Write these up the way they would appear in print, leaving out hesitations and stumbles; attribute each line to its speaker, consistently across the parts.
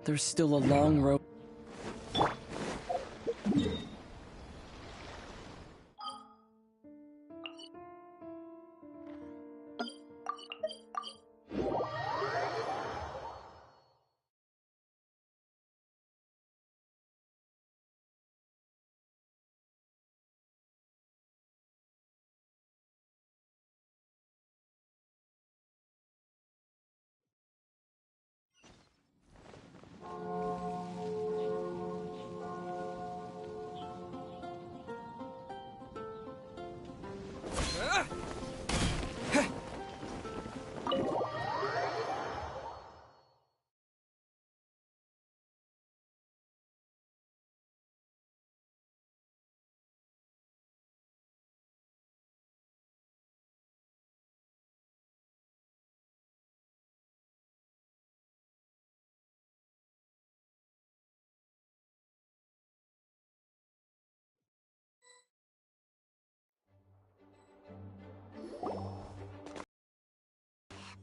Speaker 1: There's still a long road.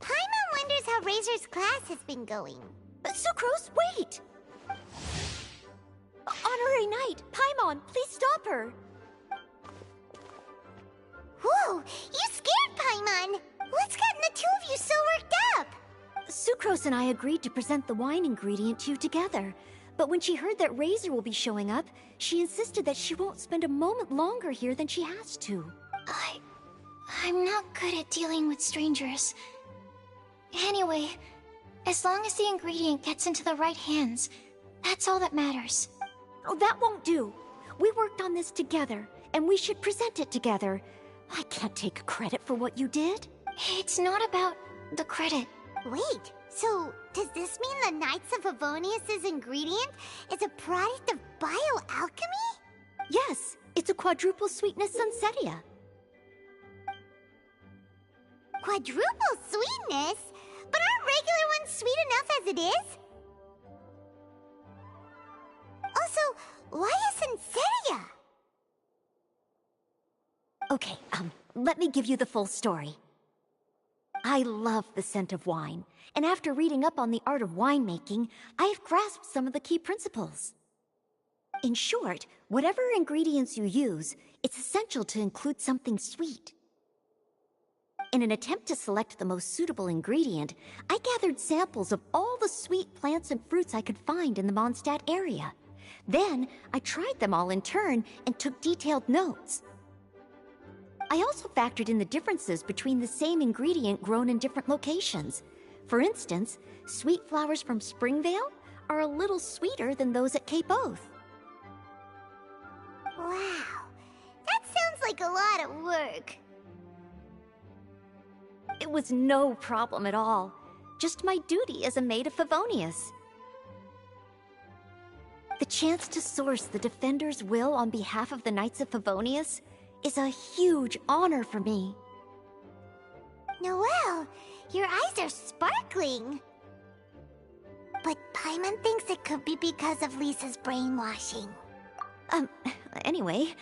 Speaker 2: Paimon wonders how Razor's class has been going.
Speaker 3: Sucrose, wait! Honorary Knight, Paimon, please stop her!
Speaker 2: Whoa, you scared Paimon! What's gotten the two of you so worked up?
Speaker 3: Sucrose and I agreed to present the wine ingredient to you together. But when she heard that Razor will be showing up, she insisted that she won't spend a moment longer here than she has to.
Speaker 2: I'm not good at dealing with strangers. Anyway, as long as the ingredient gets into the right hands, that's all that matters.
Speaker 3: Oh, that won't do. We worked on this together, and we should present it together. I can't take credit for what you did.
Speaker 2: It's not about the credit. Wait, so does this mean the Knights of Favonius' ingredient is a product of bioalchemy?
Speaker 3: Yes, it's a quadruple sweetness sunsetia.
Speaker 2: Quadruple sweetness? But aren't regular ones sweet enough as it is? Also, why a sunsetia?
Speaker 3: Okay, let me give you the full story. I love the scent of wine, and after reading up on the art of winemaking, I have grasped some of the key principles. In short, whatever ingredients you use, it's essential to include something sweet. In an attempt to select the most suitable ingredient, I gathered samples of all the sweet plants and fruits I could find in the Mondstadt area. Then, I tried them all in turn and took detailed notes. I also factored in the differences between the same ingredient grown in different locations. For instance, sweet flowers from Springvale are a little sweeter than those at Cape Oath.
Speaker 2: Wow, that sounds like a lot of work.
Speaker 3: It was no problem at all. Just my duty as a maid of Favonius. The chance to source the Defender's will on behalf of the Knights of Favonius is a huge honor for me.
Speaker 2: Noelle, your eyes are sparkling. But Paimon thinks it could be because of Lisa's brainwashing.
Speaker 3: Anyway,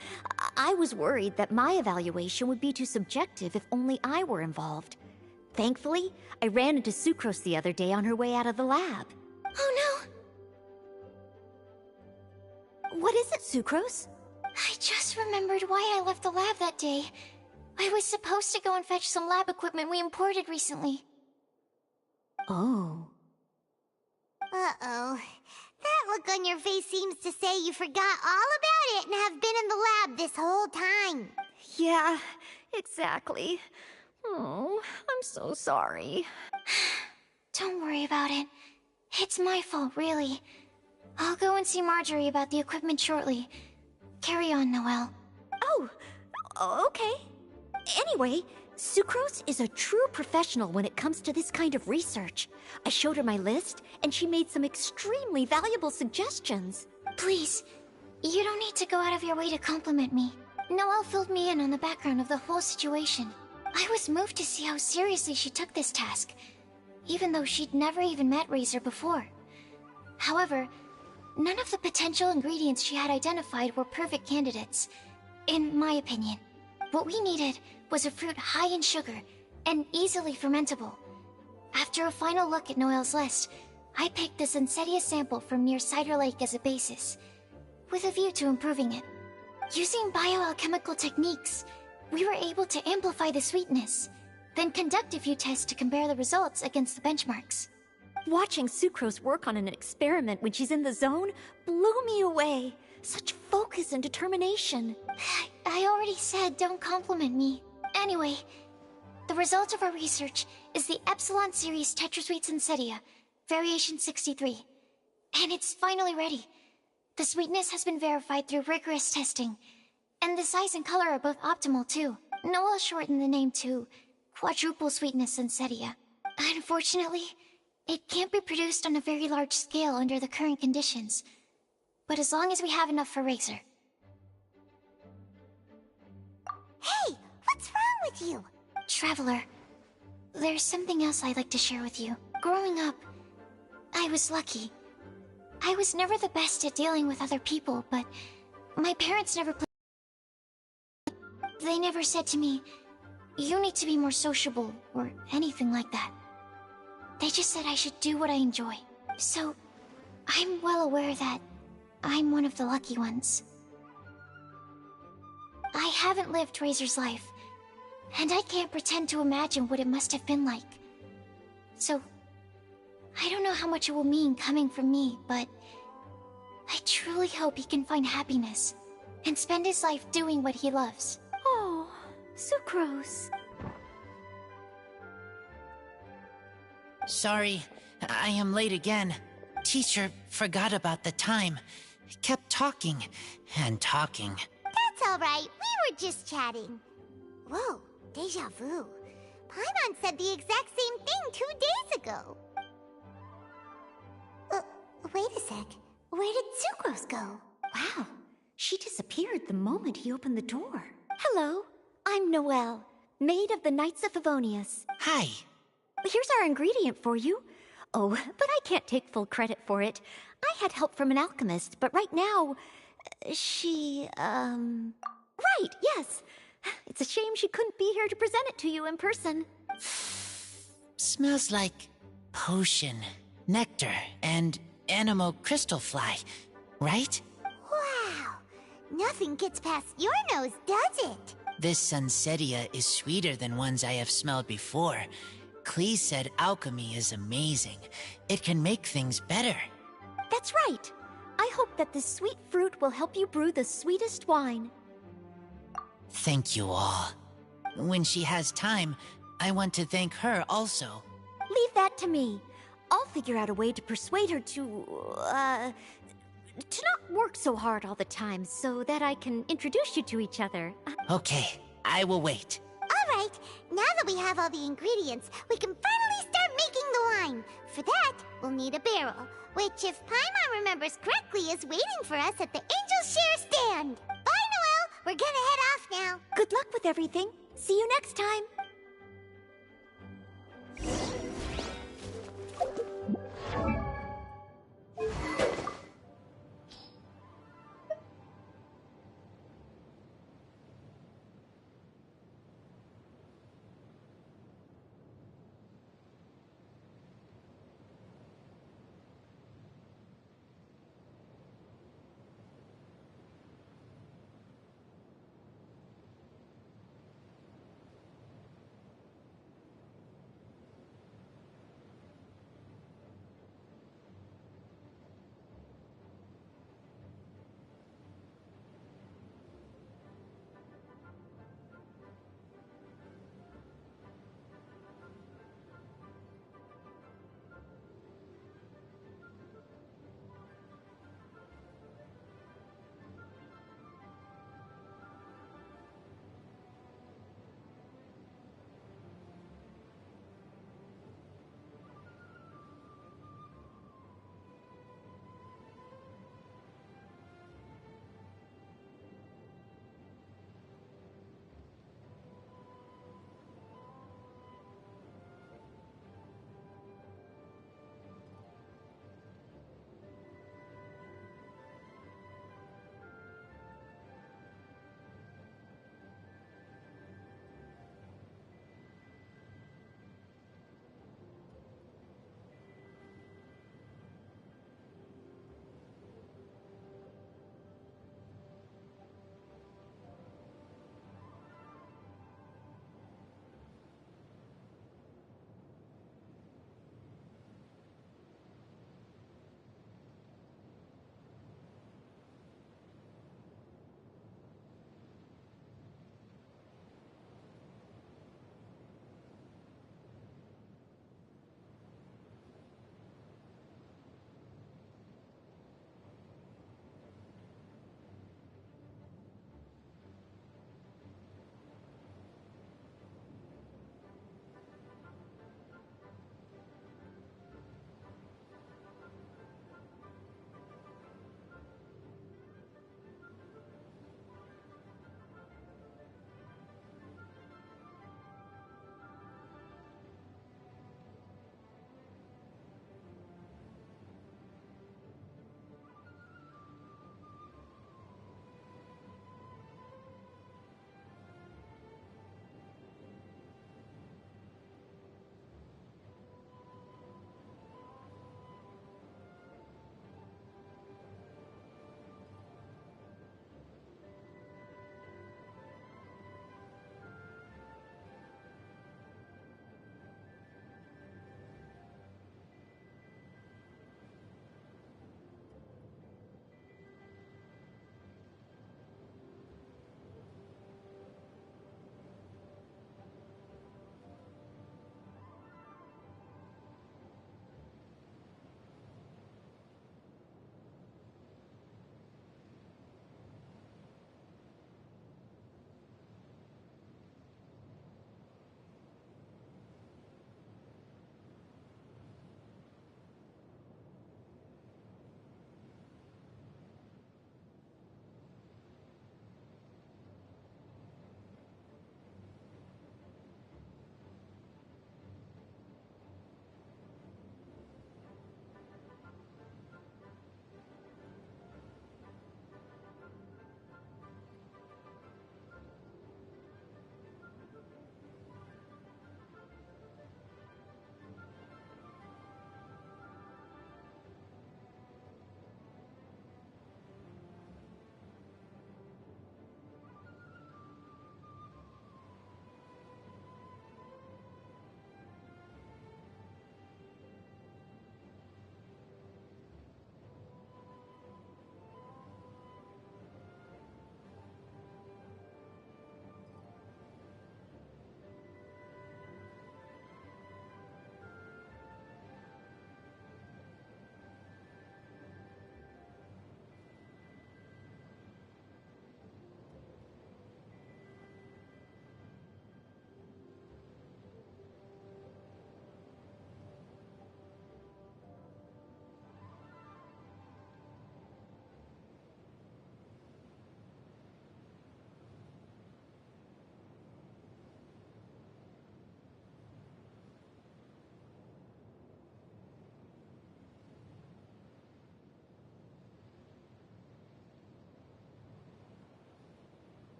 Speaker 3: I was worried that my evaluation would be too subjective if only I were involved. Thankfully, I ran into Sucrose the other day on her way out of the lab.
Speaker 2: Oh
Speaker 3: no! What is it, Sucrose?
Speaker 2: I just remembered why I left the lab that day. I was supposed to go and fetch some lab equipment we imported recently.
Speaker 3: Oh.
Speaker 1: Uh-oh. That look on your face seems to say you forgot all about it and have been in the lab this whole time.
Speaker 3: Yeah, exactly. Oh, I'm so sorry.
Speaker 2: Don't worry about it. It's my fault, really. I'll go and see Marjorie about the equipment shortly. Carry on, Noelle.
Speaker 3: Oh, okay. Anyway, Sucrose is a true professional when it comes to this kind of research. I showed her my list, and she made some extremely valuable suggestions.
Speaker 2: Please, you don't need to go out of your way to compliment me. Noelle filled me in on the background of the whole situation. I was moved to see how seriously she took this task, even though she'd never even met Razor before. However, none of the potential ingredients she had identified were perfect candidates, in my opinion. What we needed was a fruit high in sugar and easily fermentable. After a final look at Noelle's list, I picked the Zensedia sample from near Cider Lake as a basis, with a view to improving it. Using bioalchemical techniques, we were able to amplify the sweetness, then conduct a few tests to compare the results against the benchmarks.
Speaker 3: Watching Sucrose work on an experiment when she's in the zone blew me away. Such focus and determination.
Speaker 2: I already said don't compliment me. Anyway, the result of our research is the Epsilon Series Tetrasweet Zensedia, Variation 63. And it's finally ready. The sweetness has been verified through rigorous testing, and the size and color are both optimal too. Noelle shortened the name to Quadruple Sweetness Zensedia. Unfortunately, it can't be produced on a very large scale under the current conditions, but as long as we have enough for Razor.
Speaker 1: Hey, what's wrong with you?
Speaker 2: Traveler, there's something else I'd like to share with you. Growing up, I was lucky. I was never the best at dealing with other people, but my parents never They never said to me, you need to be more sociable, or anything like that. They just said I should do what I enjoy. So, I'm well aware that I'm one of the lucky ones. I haven't lived Razor's life, and I can't pretend to imagine what it must have been like. So, I don't know how much it will mean coming from me, but I truly hope he can find happiness and spend his life doing what he loves.
Speaker 3: Oh, Sucrose.
Speaker 4: Sorry, I am late again. Teacher forgot about the time. Kept talking and talking.
Speaker 1: That's all right. We were just chatting. Whoa, déjà vu. Paimon said the exact same thing 2 days ago. Wait a sec. Where did Sucrose go?
Speaker 3: Wow, she disappeared the moment he opened the door. Hello, I'm Noelle, maid of the Knights of Favonius.
Speaker 4: Hi.
Speaker 3: Here's our ingredient for you. Oh, but I can't take full credit for it. I had help from an alchemist, but right now, Right, yes. It's a shame she couldn't be here to present it to you in person.
Speaker 4: Smells like potion, nectar, and animal crystal fly, right?
Speaker 1: Wow. Nothing gets past your nose, does it?
Speaker 4: This Sunsetia is sweeter than ones I have smelled before. Clee said alchemy is amazing. It can make things better.
Speaker 3: That's right. I hope that this sweet fruit will help you brew the sweetest wine.
Speaker 4: Thank you all. When she has time, I want to thank her also.
Speaker 3: Leave that to me. I'll figure out a way to persuade her to not work so hard all the time so that I can introduce you to each other.
Speaker 4: Okay, I will wait.
Speaker 1: All right. Now that we have all the ingredients, we can finally start making the wine. For that, we'll need a barrel, which, if Paimon remembers correctly, is waiting for us at the Angel Share stand. Bye, Noelle. We're gonna head off now.
Speaker 3: Good luck with everything. See you next time.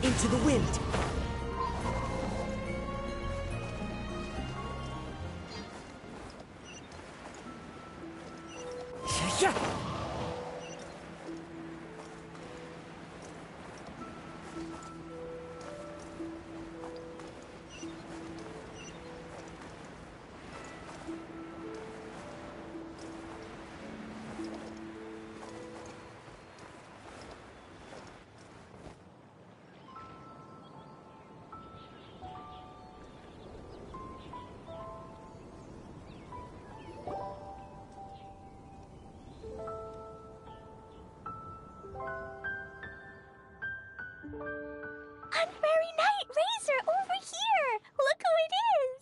Speaker 5: Into the wind. Yeah.
Speaker 1: Honorary Knight Razor over here! Look who it is!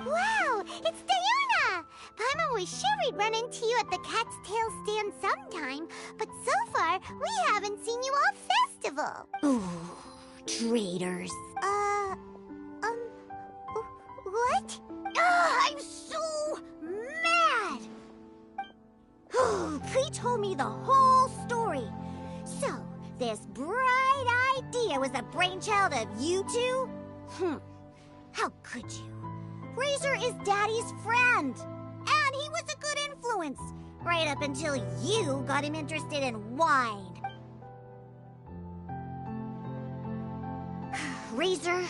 Speaker 1: Wow, it's Diona! Paimon was sure we'd run into you at the Cat's Tail stand sometime, but so far, we haven't seen you all festival.
Speaker 3: Ooh, traitors.
Speaker 1: What? I'm so mad!
Speaker 3: Klee told me the whole story. So, this bright idea was the brainchild of you two? How could you? Razor is Daddy's friend. And he was a good influence. Right up until you got him interested in wine. Razor,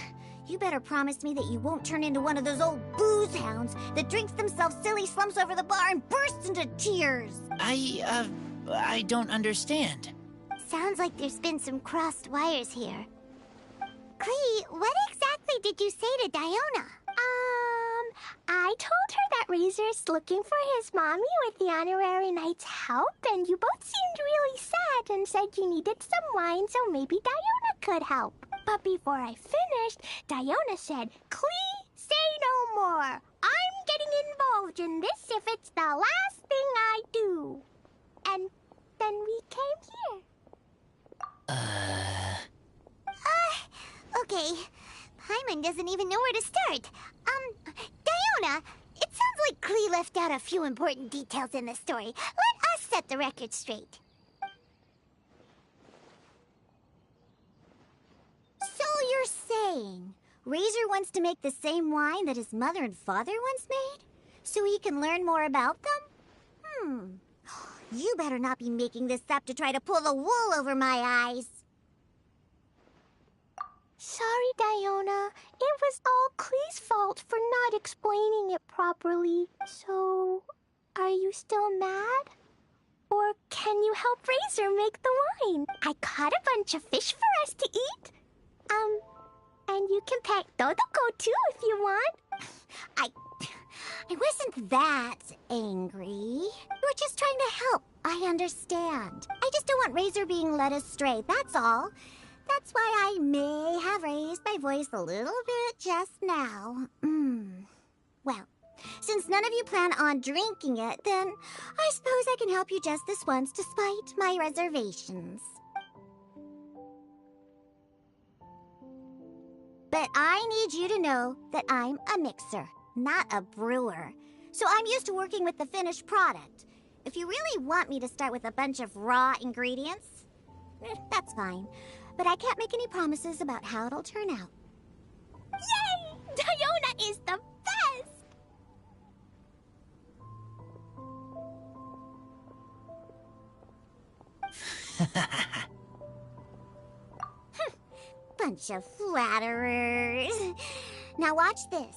Speaker 3: you better promise me that you won't turn into one of those old booze hounds that drinks themselves silly, slumps over the bar, and bursts into tears.
Speaker 4: I don't understand.
Speaker 1: Sounds like there's been some crossed wires here. Klee, what exactly did you say to Diona?
Speaker 6: I told her that Razor's looking for his mommy with the Honorary Knight's help, and you both seemed really sad and said you needed some wine, so maybe Diona could help. But before I finished, Diona said, "Klee, say no more. I'm getting involved in this if it's the last thing I do." And then we came here.
Speaker 1: Okay. Paimon doesn't even know where to start. Diona, it sounds like Klee left out a few important details in the story. Let us set the record straight.
Speaker 3: So you're saying Razor wants to make the same wine that his mother and father once made? So he can learn more about them? You better not be making this up to try to pull the wool over my eyes.
Speaker 6: Sorry, Diona. It was all Klee's fault for not explaining it properly. So, are you still mad? Or can you help Razor make the wine? I caught a bunch of fish for us to eat. And you can pet Dodoko too if you want.
Speaker 3: I wasn't that angry. We're just trying to help. I understand. I just don't want Razor being led astray, that's all. That's why I may have raised my voice a little bit just now. Well, since none of you plan on drinking it, then I suppose I can help you just this once despite my reservations. But I need you to know that I'm a mixer.
Speaker 7: not a brewer. So I'm used to working with the finished product. If you really want me to start with a bunch of raw ingredients, that's fine. But I can't make any promises about how it'll turn out.
Speaker 6: Yay! Diona is the best!
Speaker 7: Bunch of flatterers. Now watch this.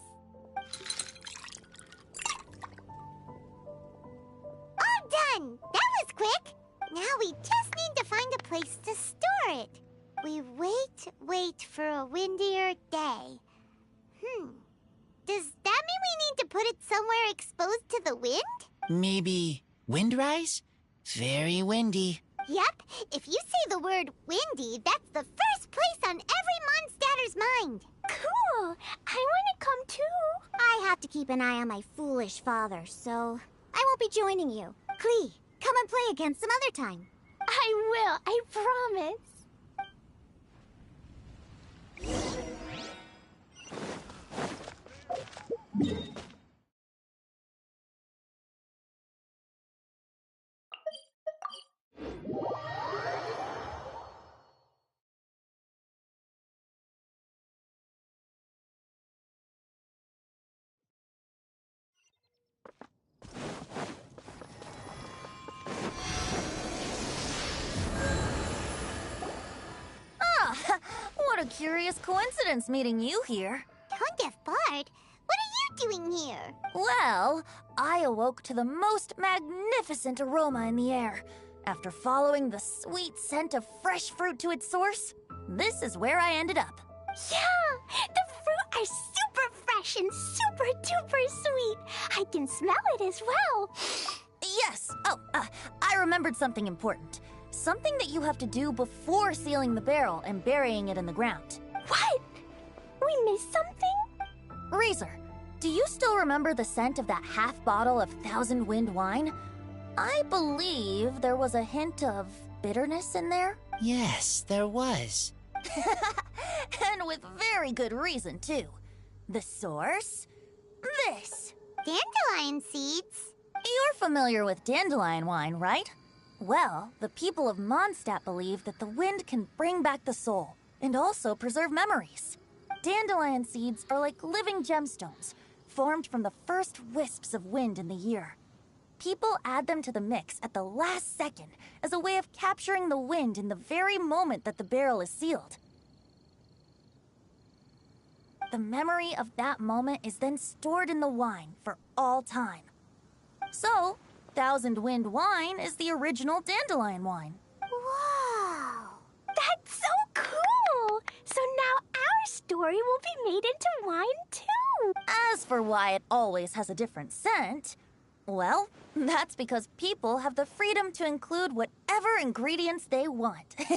Speaker 1: All done! That was quick! Now we just need to find a place to store it. We wait for a windier day. Does that mean we need to put it somewhere exposed to the wind?
Speaker 4: Maybe Windrise? Very windy.
Speaker 1: Yep, if you say the word windy, that's the first place on every Mondstatter's mind.
Speaker 6: Cool! I want to come too.
Speaker 7: I have to keep an eye on my foolish father, so I won't be joining you. Klee, come and play again some other time.
Speaker 6: I will, I promise.
Speaker 3: What a curious coincidence meeting you here.
Speaker 1: Tone Deaf Bard, what are you doing here?
Speaker 3: Well, I awoke to the most magnificent aroma in the air. After following the sweet scent of fresh fruit to its source, this is where I ended up.
Speaker 6: Yeah! The fruit are super fresh and super duper sweet. I can smell it as well.
Speaker 3: Yes. Oh, I remembered something important. Something that you have to do before sealing the barrel and burying it in the ground.
Speaker 6: What? We missed something?
Speaker 3: Razor, do you still remember the scent of that half bottle of Thousand Wind wine? I believe there was a hint of bitterness in there.
Speaker 4: Yes, there was.
Speaker 3: And with very good reason, too. The source? This.
Speaker 1: Dandelion seeds?
Speaker 3: You're familiar with dandelion wine, right? Well, the people of Mondstadt believe that the wind can bring back the soul and also preserve memories. Dandelion seeds are like living gemstones, formed from the first wisps of wind in the year. People add them to the mix at the last second as a way of capturing the wind in the very moment that the barrel is sealed. The memory of that moment is then stored in the wine for all time. So, Thousand Wind wine is the original dandelion wine.
Speaker 1: Whoa!
Speaker 6: That's so cool! So now our story will be made into wine too.
Speaker 3: As for why it always has a different scent, well, that's because people have the freedom to include whatever ingredients they want.
Speaker 6: What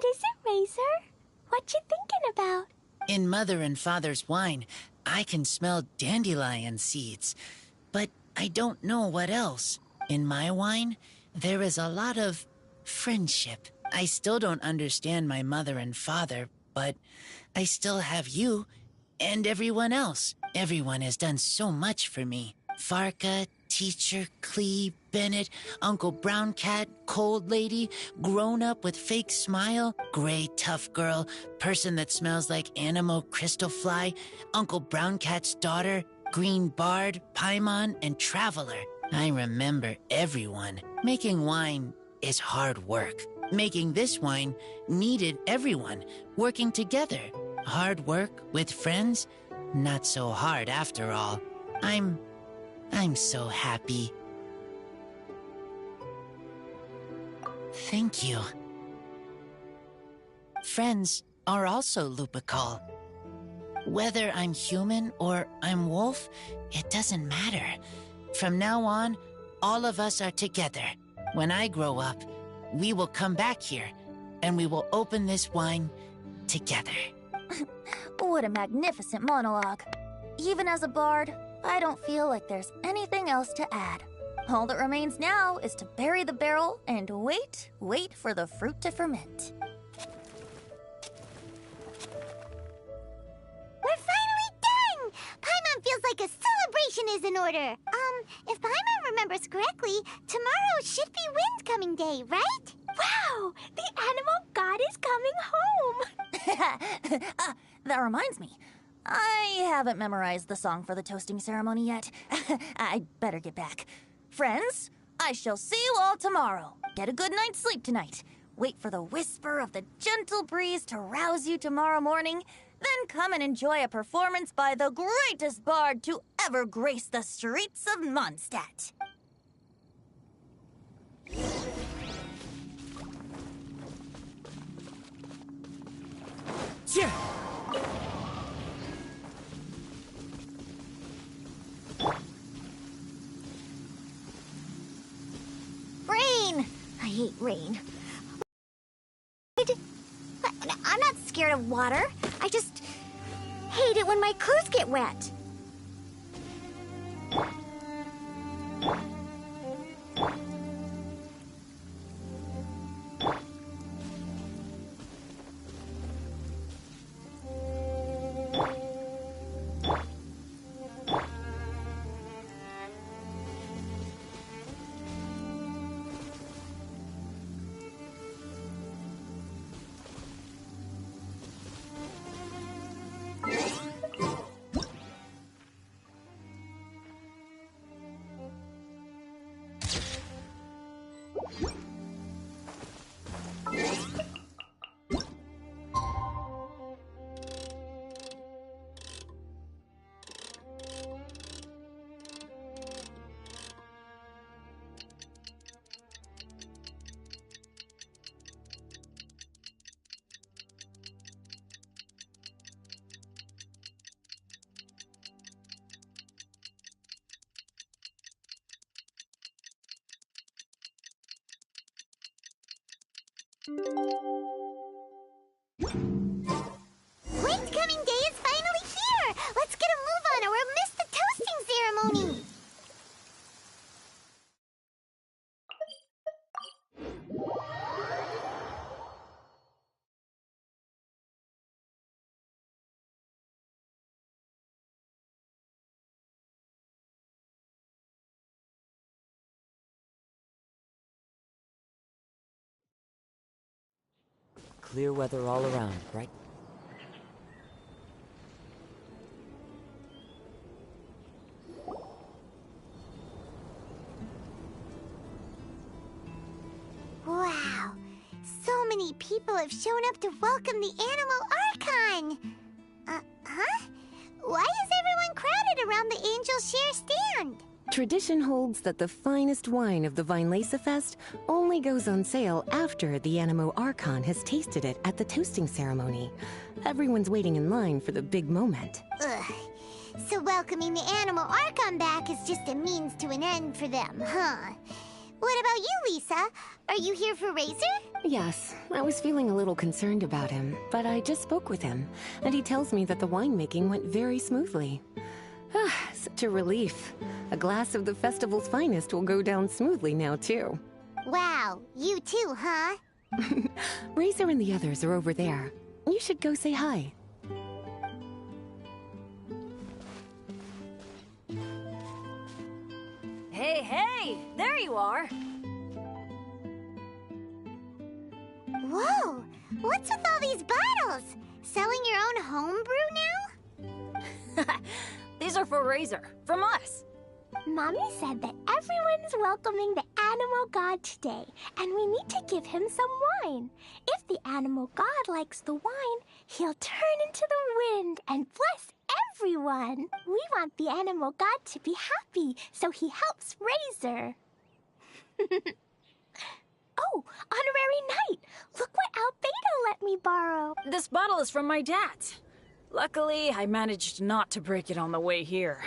Speaker 6: is it, Razor? What you thinking about?
Speaker 4: In Mother and Father's wine, I can smell dandelion seeds, but I don't know what else. In my wine, there is a lot of friendship. I still don't understand my mother and father, but I still have you and everyone else. Everyone has done so much for me. Farka, Teacher, Klee, Bennett, Uncle Brown Cat, Cold Lady, Grown Up with Fake Smile, Gray Tough Girl, Person that Smells like Animo Crystal Fly, Uncle Brown Cat's Daughter, Green Bard, Paimon, and Traveler. I remember everyone. Making wine is hard work. Making this wine needed everyone, working together. Hard work with friends? Not so hard after all. I'm so happy. Thank you. Friends are also Lupical. Whether I'm human or I'm wolf, it doesn't matter. From now on, all of us are together. When I grow up, we will come back here, and we will open this wine together.
Speaker 3: What a magnificent monologue. Even as a bard, I don't feel like there's anything else to add. All that remains now is to bury the barrel and wait for the fruit to ferment.
Speaker 1: preparation is in order. If Paimon remembers correctly, tomorrow should be Wind-coming day, right?
Speaker 6: Wow! The animal god is coming home!
Speaker 8: That reminds me. I haven't memorized the song for the toasting ceremony yet. I'd better get back. Friends, I shall see you all tomorrow. Get a good night's sleep tonight. Wait for the whisper of the gentle breeze to rouse you tomorrow morning. Then come and enjoy a performance by the greatest bard to ever grace the streets of Mondstadt.
Speaker 5: Yeah.
Speaker 7: Rain! I hate rain. I'm not scared of water. I just hate it when my clothes get wet.
Speaker 1: Wind-coming day is finally here! Let's get a move on or we'll miss the toasting ceremony!
Speaker 5: Clear weather all around, right?
Speaker 1: Wow! So many people have shown up to welcome the Animal Archon! Huh? Why is everyone crowded around the Angel Share stand?
Speaker 9: Tradition holds that the finest wine of the Vinelasa Fest only goes on sale after the Animo Archon has tasted it at the toasting ceremony. Everyone's waiting in line for the big moment.
Speaker 1: Ugh. So welcoming the Animal Archon back is just a means to an end for them, huh? What about you, Lisa? Are you here for Razor?
Speaker 9: Yes, I was feeling a little concerned about him, but I just spoke with him, and he tells me that the winemaking went very smoothly. Such a relief. A glass of the festival's finest will go down smoothly now, too.
Speaker 1: Wow, you too, huh?
Speaker 9: Razor and the others are over there. You should go say hi.
Speaker 8: Hey, there you are.
Speaker 1: Whoa! What's with all these bottles? Selling your own homebrew now?
Speaker 8: These are for Razor, from us.
Speaker 6: Mommy said that everyone's welcoming the animal god today, and we need to give him some wine. If the animal god likes the wine, he'll turn into the wind and bless everyone. We want the animal god to be happy, so he helps Razor. Oh, honorary knight! Look what Albedo let me borrow.
Speaker 10: This bottle is from my dad. Luckily, I managed not to break it on the way here.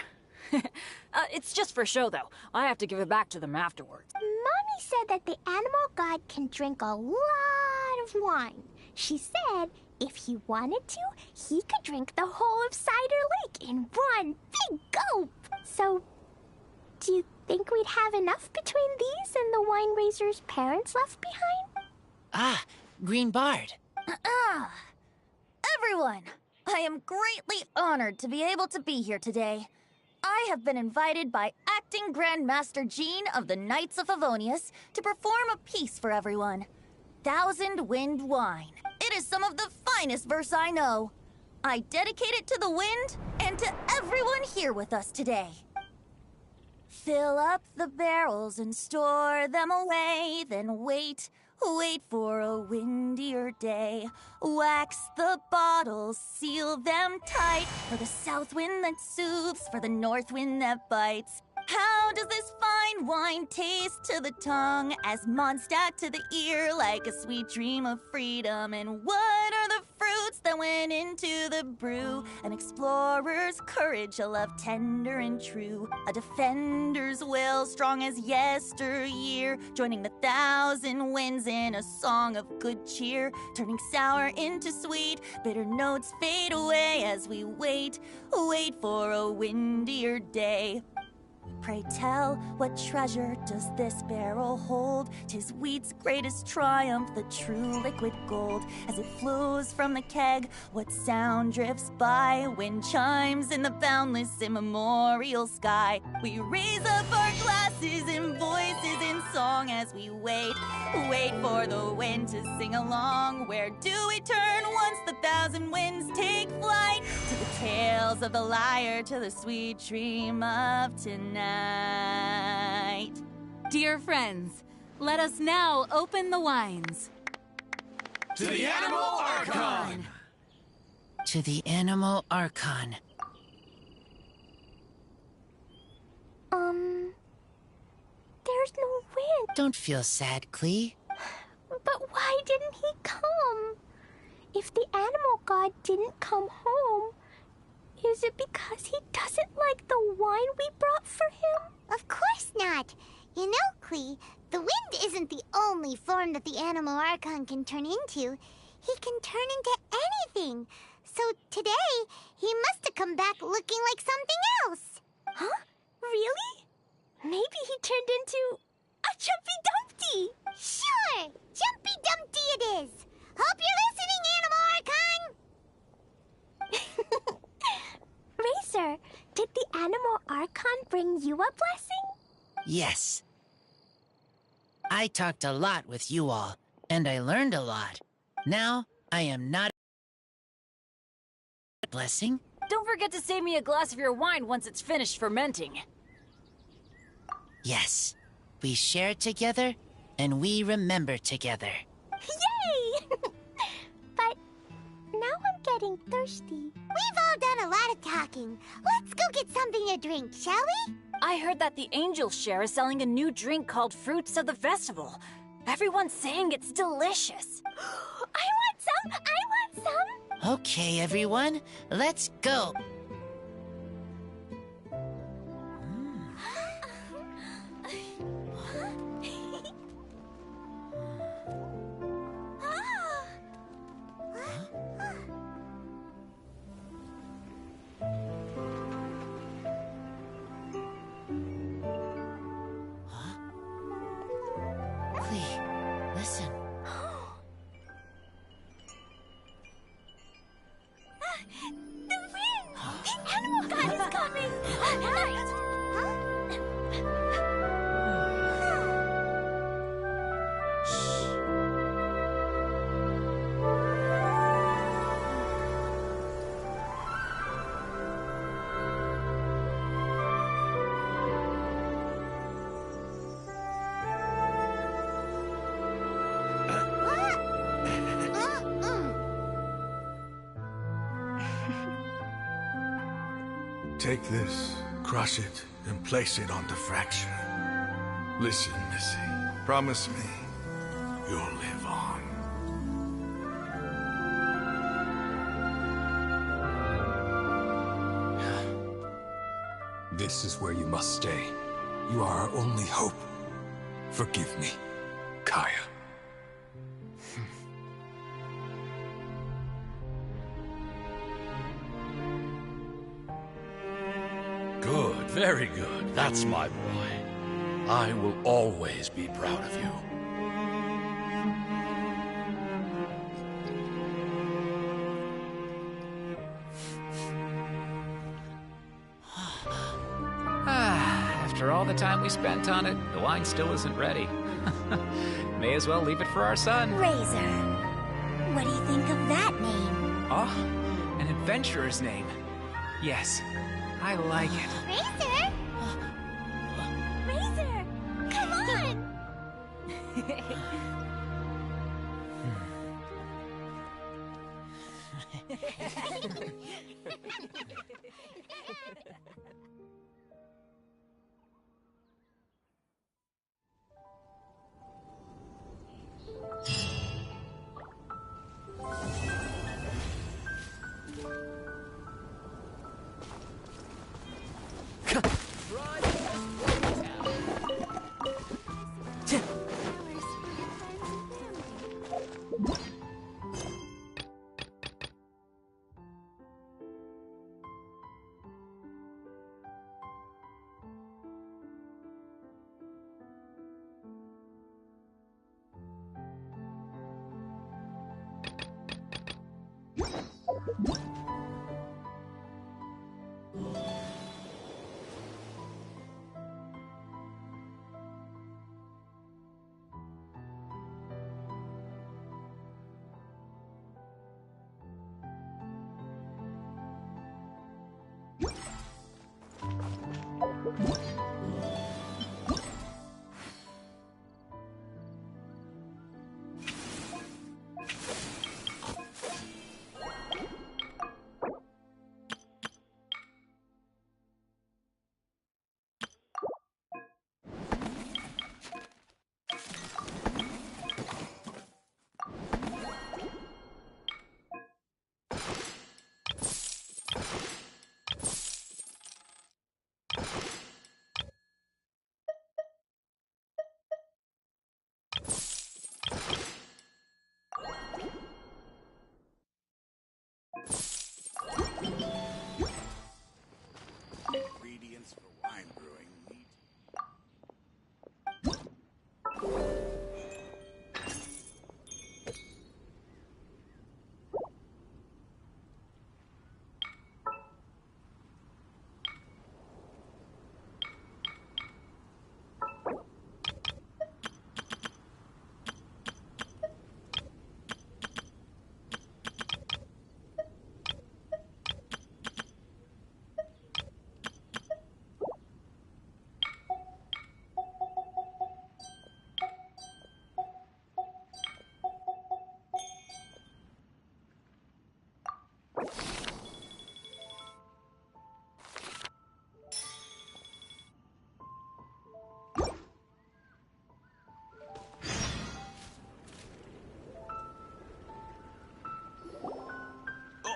Speaker 10: It's just for show, though. I have to give it back to them afterwards.
Speaker 6: Mommy said that the animal god can drink a lot of wine. She said if he wanted to, he could drink the whole of Cider Lake in one big gulp. So, do you think we'd have enough between these and the wine raiser's parents left behind?
Speaker 4: Ah, Green Bard.
Speaker 8: Everyone, I am greatly honored to be able to be here today. I have been invited by Acting Grandmaster Jean of the Knights of Favonius to perform a piece for everyone. Thousand Wind Wine. It is some of the finest verse I know. I dedicate it to the wind and to everyone here with us today. Fill up the barrels and store them away, then wait for a windier day. Wax the bottles, seal them tight, for the south wind that soothes, for the north wind that bites. How does this fine wine taste to the tongue, as Mondstadt to the ear, like a sweet dream of freedom? And what are the fruits that went into the brew? An explorer's courage, a love tender and true, a defender's will, strong as yesteryear, joining the thousand winds in a song of good cheer, turning sour into sweet, bitter notes fade away as we wait for a windier day. Pray tell, what treasure does this barrel hold? 'Tis wheat's greatest triumph, the true liquid gold. As it flows from the keg, what sound drifts by? Wind chimes in the boundless immemorial sky. We raise up our glasses and voices in song as we wait for the wind to sing along. Where do we turn once the thousand winds take flight? To the tales of the lyre, to the sweet dream of tonight.
Speaker 11: Dear friends, let us now open the wines.
Speaker 12: To the Animal Archon!
Speaker 4: To the Animal Archon.
Speaker 6: There's no wind.
Speaker 4: Don't feel sad, Klee.
Speaker 6: But why didn't he come? If the animal god didn't come home, is it because he doesn't like the wine we brought for him?
Speaker 1: Of course not. You know, Klee, the wind isn't the only form that the Animal Archon can turn into. He can turn into anything. So today, he must have come back looking like something else.
Speaker 6: Huh? Really? Maybe he turned into a Jumpy Dumpty.
Speaker 1: Sure! Jumpy Dumpty it is. Hope you're listening, Animal Archon!
Speaker 6: Razor, did the Animal Archon bring you a blessing?
Speaker 4: Yes. I talked a lot with you all, and I learned a lot. Now, I am not a blessing.
Speaker 10: Don't forget to save me a glass of your wine once it's finished fermenting.
Speaker 4: Yes. We share together, and we remember together.
Speaker 6: Yay! But now I'm getting thirsty.
Speaker 1: We've all done a lot of talking. Let's go get something to drink, shall we?
Speaker 10: I heard that the Angel Share is selling a new drink called Fruits of the Festival. Everyone's saying it's delicious.
Speaker 6: I want some! I want some!
Speaker 4: Okay, everyone, let's go. Listen.
Speaker 6: The wind! The Animal God is coming! Right!
Speaker 12: Take this, crush it, and place it on the fracture. Listen, Missy. Promise me you'll live on.
Speaker 13: This is where you must stay. You are our only hope. Forgive me, Kaya.
Speaker 14: Good, very good. That's my boy. I will always be proud of you.
Speaker 15: time we spent on it, the wine still isn't ready. May as well leave it for our son.
Speaker 7: Razor. What do you think of that name?
Speaker 16: Oh, an adventurer's name. Yes, I like it.
Speaker 1: Razor? Razor! Come on!
Speaker 17: Ingredients for wine brewing need...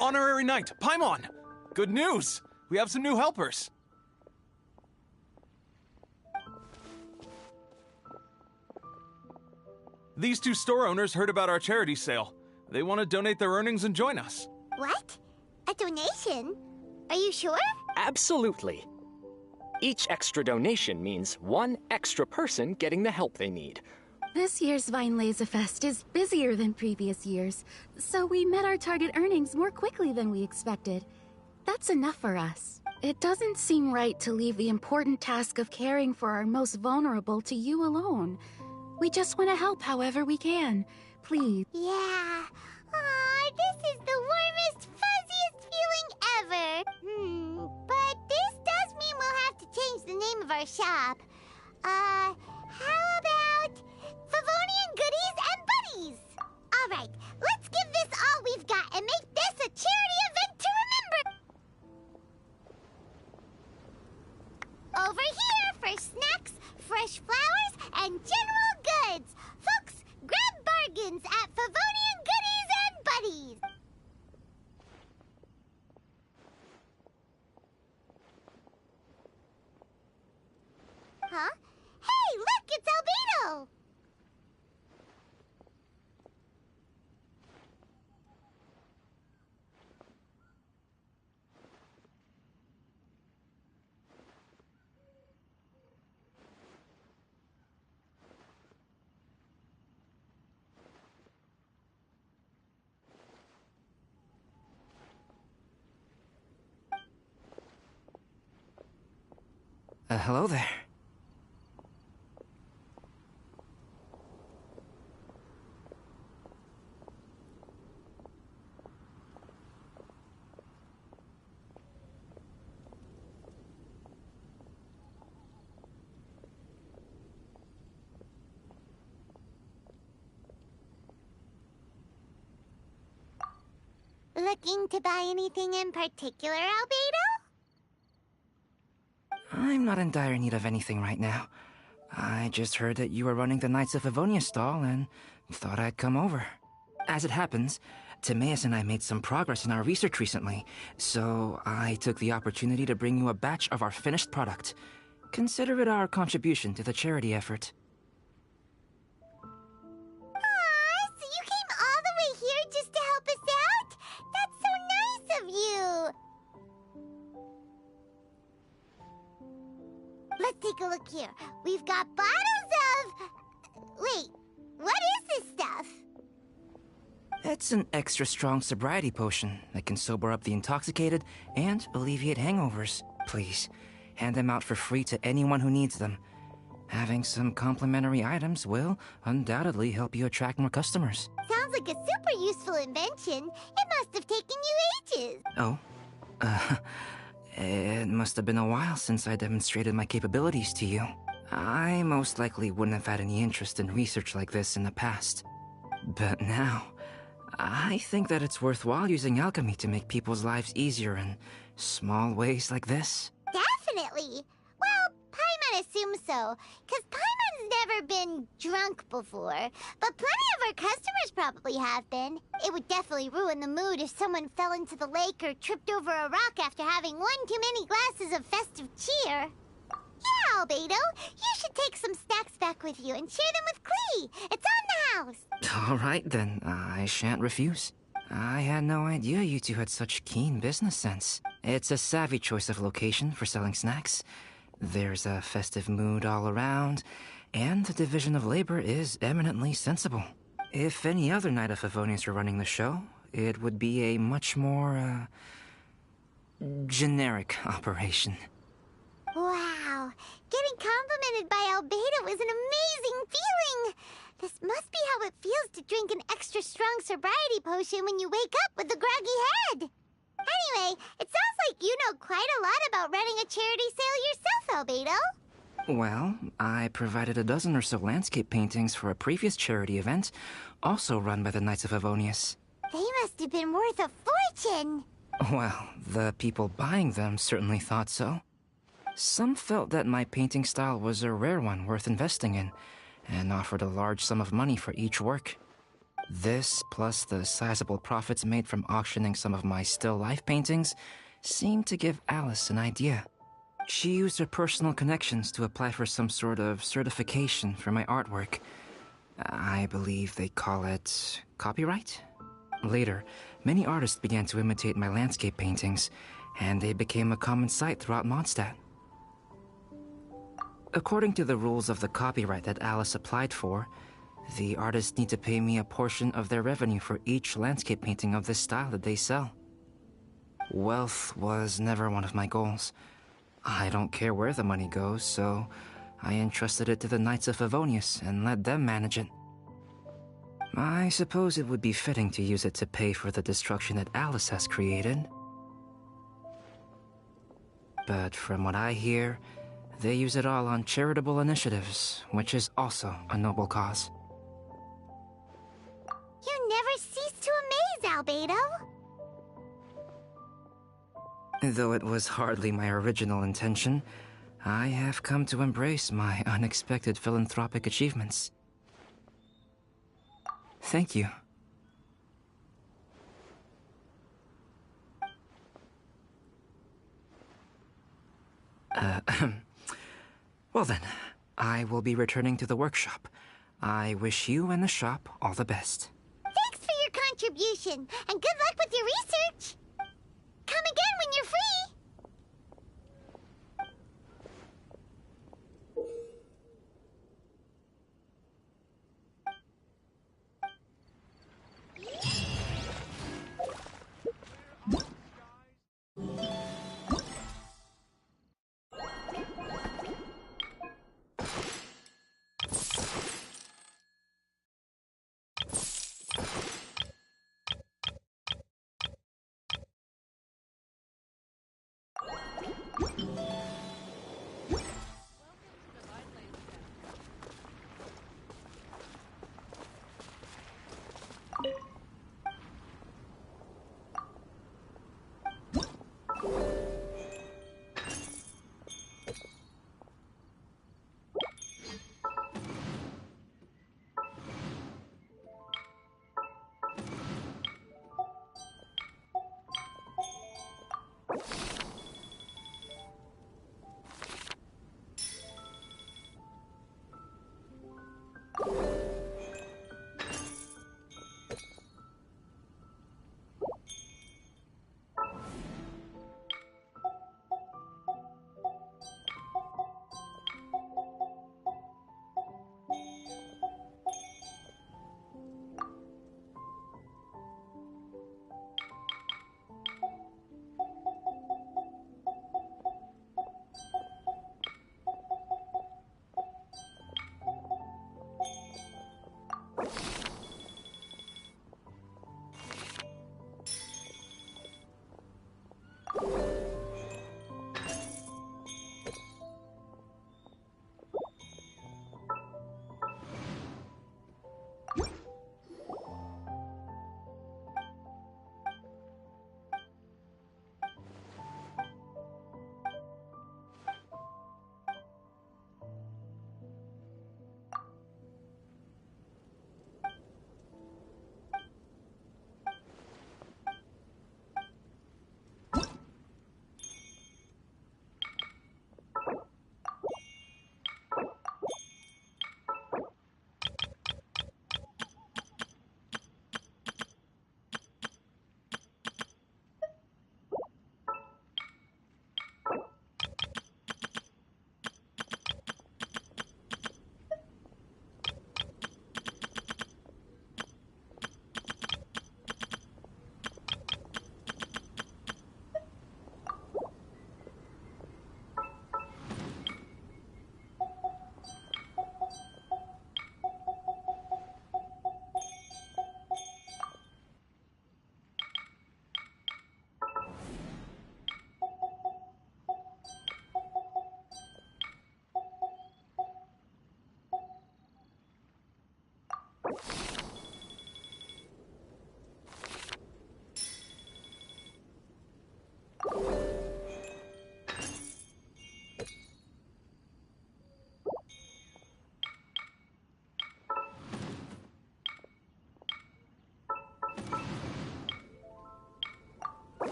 Speaker 16: Honorary Knight, Paimon! Good news! We have some new helpers. These two store owners heard about our charity sale. They want to donate their earnings and join us.
Speaker 1: What? A donation? Are you sure?
Speaker 18: Absolutely. Each extra donation means one extra person getting the help they need.
Speaker 11: This year's Vine Laser Fest is busier than previous years, so we met our target earnings more quickly than we expected. That's enough for us. It doesn't seem right to leave the important task of caring for our most vulnerable to you alone. We just want to help however we can. Please.
Speaker 1: Yeah. Aw, this is the warmest, fuzziest feeling ever. But this does mean we'll have to change the name of our shop. How about Favonian Goodies and Buddies? All right, let's give this all we've got and make this a charity event to remember. Over here for snacks, fresh flowers, and general goods. Folks, grab bargains at Favonian Goodies and Buddies. Huh? Hey, look, it's Albedo!
Speaker 19: Hello there.
Speaker 1: looking to buy anything in particular, Albedo?
Speaker 19: I'm not in dire need of anything right now. I just heard that you were running the Knights of Avonia stall and thought I'd come over. As it happens, Timaeus and I made some progress in our research recently, so I took the opportunity to bring you a batch of our finished product. Consider it our contribution to the charity effort.
Speaker 1: Aw, so you came all the way here just to help us out? That's so nice of you! Let's take a look here. We've got bottles of... Wait, what is this stuff?
Speaker 19: It's an extra strong sobriety potion that can sober up the intoxicated and alleviate hangovers. Please, hand them out for free to anyone who needs them. Having some complimentary items will undoubtedly help you attract more customers.
Speaker 1: Sounds like a super useful invention. It must have taken you ages.
Speaker 19: Oh? It must have been a while since I demonstrated my capabilities to you. I most likely wouldn't have had any interest in research like this in the past. But now, I think that it's worthwhile using alchemy to make people's lives easier in small ways like this.
Speaker 1: Definitely. Well, Paimon assumes so, because Paimon's never been drunk before, but plenty of our customers probably have been. It would definitely ruin the mood if someone fell into the lake or tripped over a rock after having one too many glasses of festive cheer. Yeah, Albedo, you should take some snacks back with you and share them with Klee. It's on the house.
Speaker 19: All right, then. I shan't refuse. I had no idea you two had such keen business sense. It's a savvy choice of location for selling snacks. There's a festive mood all around, and the division of labor is eminently sensible. If any other Knight of Favonius were running the show, it would be a much more, generic operation.
Speaker 1: Wow, getting complimented by Albedo is an amazing feeling. This must be how it feels to drink an extra strong sobriety potion when you wake up with a groggy head. Anyway, it sounds like you know quite a lot about running a charity sale yourself, Albedo.
Speaker 19: Well, I provided a dozen or so landscape paintings for a previous charity event, also run by the Knights of Favonius.
Speaker 1: They must have been worth a fortune.
Speaker 19: Well, the people buying them certainly thought so. Some felt that my painting style was a rare one worth investing in, and offered a large sum of money for each work. This, plus the sizable profits made from auctioning some of my still life paintings, seemed to give Alice an idea. She used her personal connections to apply for some sort of certification for my artwork. I believe they call it copyright? Later, many artists began to imitate my landscape paintings, and they became a common sight throughout Mondstadt. According to the rules of the copyright that Alice applied for, the artists need to pay me a portion of their revenue for each landscape painting of this style that they sell. Wealth was never one of my goals. I don't care where the money goes, so I entrusted it to the Knights of Favonius and let them manage it. I suppose it would be fitting to use it to pay for the destruction that Alice has created. But from what I hear, they use it all on charitable initiatives, which is also a noble cause.
Speaker 1: You never cease to amaze, Albedo.
Speaker 19: Though it was hardly my original intention, I have come to embrace my unexpected philanthropic achievements. Thank you. Well then, I will be returning to the workshop. I wish you and the shop all the best.
Speaker 1: Thanks for your contribution, and good luck with your research. Come again when you're free.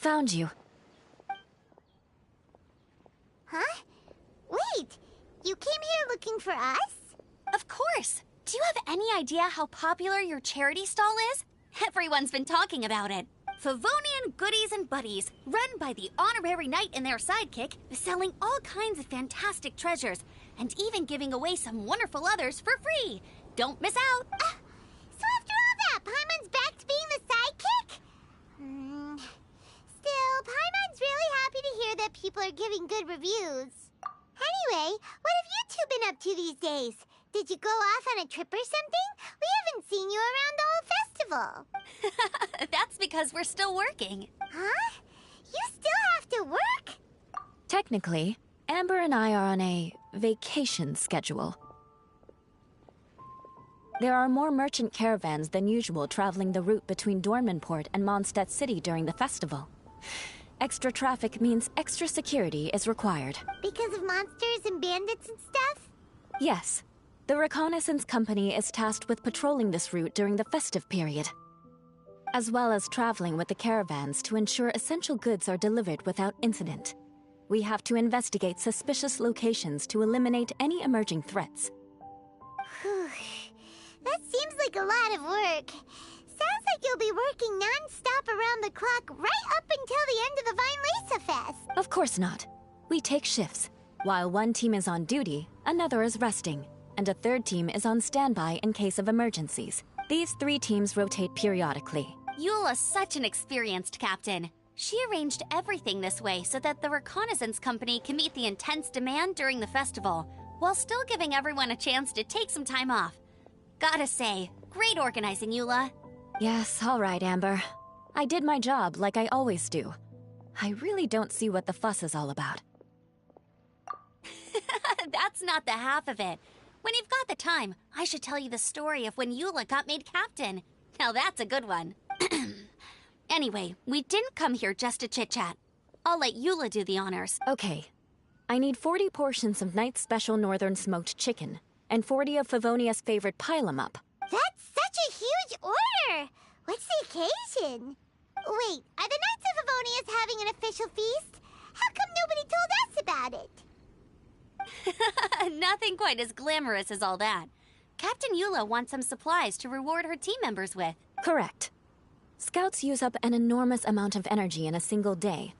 Speaker 20: Found you.
Speaker 1: Huh? Wait, you came here looking for us?
Speaker 21: Of course! Do you have any idea how popular your charity stall is? Everyone's been talking about it. Favonian Goodies and Buddies, run by the Honorary Knight and their sidekick, selling all kinds of fantastic treasures, and even giving away some wonderful others for free. Don't miss out!
Speaker 1: So after all that, Paimon's back to being the sidekick? Still, Paimon's really happy to hear that people are giving good reviews. Anyway, what have you two been up to these days? Did you go off on a trip or something? We haven't seen you around the whole festival.
Speaker 21: That's because we're still working.
Speaker 1: Huh? You still have to work?
Speaker 20: Technically, Amber and I are on a vacation schedule. There are more merchant caravans than usual traveling the route between Dormanport and Mondstadt City during the festival. Extra traffic means extra security is required.
Speaker 1: Because of monsters and bandits and stuff?
Speaker 20: Yes. The Reconnaissance Company is tasked with patrolling this route during the festive period, as well as traveling with the caravans to ensure essential goods are delivered without incident. We have to investigate suspicious locations to eliminate any emerging threats.
Speaker 1: That seems like a lot of work. Sounds like you'll be working non-stop around the clock right up until the end of the Vine Lesa Fest.
Speaker 20: Of course not. We take shifts. While one team is on duty, another is resting, and a third team is on standby in case of emergencies. These 3 teams rotate periodically.
Speaker 21: Eula's such an experienced captain. She arranged everything this way so that the Reconnaissance Company can meet the intense demand during the festival, while still giving everyone a chance to take some time off. Gotta say, great organizing, Eula.
Speaker 20: Yes, all right, Amber. I did my job like I always do. I really don't see what the fuss is all about.
Speaker 21: That's not the half of it. When you've got the time, I should tell you the story of when Eula got made captain. Now that's a good one. Anyway, we didn't come here just to chit-chat. I'll let Eula do the honors.
Speaker 20: Okay. I need 40 portions of Knight's Special Northern Smoked Chicken, and 40 of Favonia's favorite pile-em-up.
Speaker 1: That's such a huge order! What's the occasion? Wait, are the Knights of Favonius having an official feast? How come nobody told us about it?
Speaker 21: Nothing quite as glamorous as all that. Captain Eula wants some supplies to reward her team members with.
Speaker 20: Correct. Scouts use up an enormous amount of energy in a single day.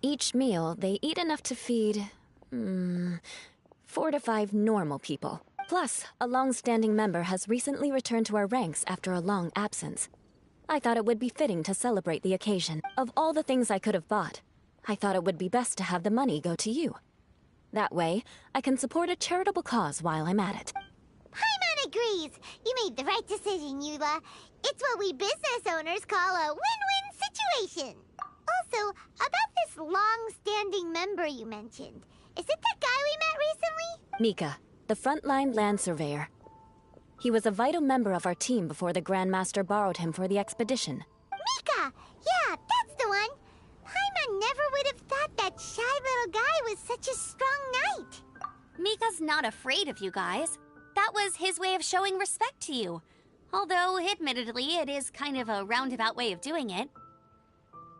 Speaker 20: Each meal, they eat enough to feed 4 to 5 normal people. Plus, a long-standing member has recently returned to our ranks after a long absence. I thought it would be fitting to celebrate the occasion. Of all the things I could have bought, I thought it would be best to have the money go to you. That way, I can support a charitable cause while I'm at it.
Speaker 1: Paimon agrees! You made the right decision, Eula. It's what we business owners call a win-win situation. Also, about this long-standing member you mentioned, is it that guy we met recently?
Speaker 20: Mika, the frontline land surveyor. He was a vital member of our team before the Grandmaster borrowed him for the expedition.
Speaker 1: Mika! Yeah, that's the one! Paimon never would have thought that shy little guy was such a strong knight.
Speaker 21: Mika's not afraid of you guys. That was his way of showing respect to you. Although, admittedly, it is kind of a roundabout way of doing it.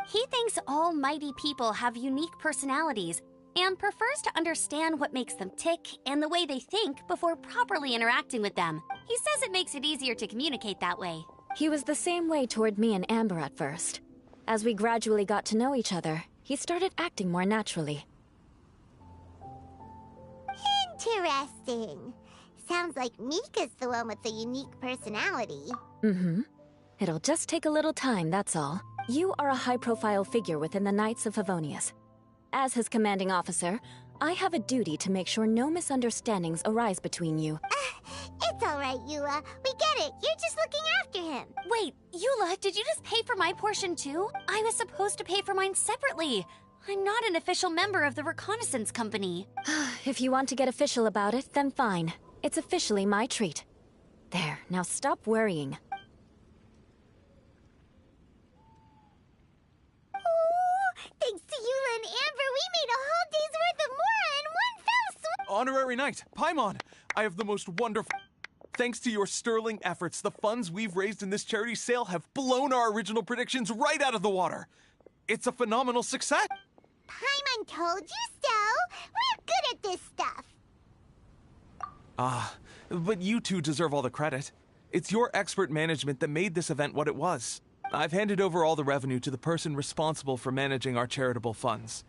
Speaker 21: He thinks all mighty people have unique personalities and prefers to understand what makes them tick and the way they think before properly interacting with them. He says it makes it easier to communicate that way.
Speaker 20: He was the same way toward me and Amber at first. As we gradually got to know each other, he started acting more naturally.
Speaker 1: Interesting. Sounds like Mika's the one with the unique personality.
Speaker 20: Mm-hmm. It'll just take a little time, that's all. You are a high-profile figure within the Knights of Favonius. As his commanding officer, I have a duty to make sure no misunderstandings arise between you.
Speaker 1: It's all right, Eula. We get it. You're just looking after him.
Speaker 21: Wait, Eula, did you just pay for my portion too? I was supposed to pay for mine separately. I'm not an official member of the Reconnaissance Company.
Speaker 20: If you want to get official about it, then fine. It's officially my treat. There, now stop worrying.
Speaker 1: Thanks to Eula and Amber, we made a whole day's worth of Mora in one fell swoop!
Speaker 16: Honorary Knight, Paimon, I have the most wonderful... Thanks to your sterling efforts, the funds we've raised in this charity sale have blown our original predictions right out of the water. It's a phenomenal success!
Speaker 1: Paimon told you so! We're good at this stuff!
Speaker 16: But you two deserve all the credit. It's your expert management that made this event what it was. I've handed over all the revenue to the person responsible for managing our charitable funds.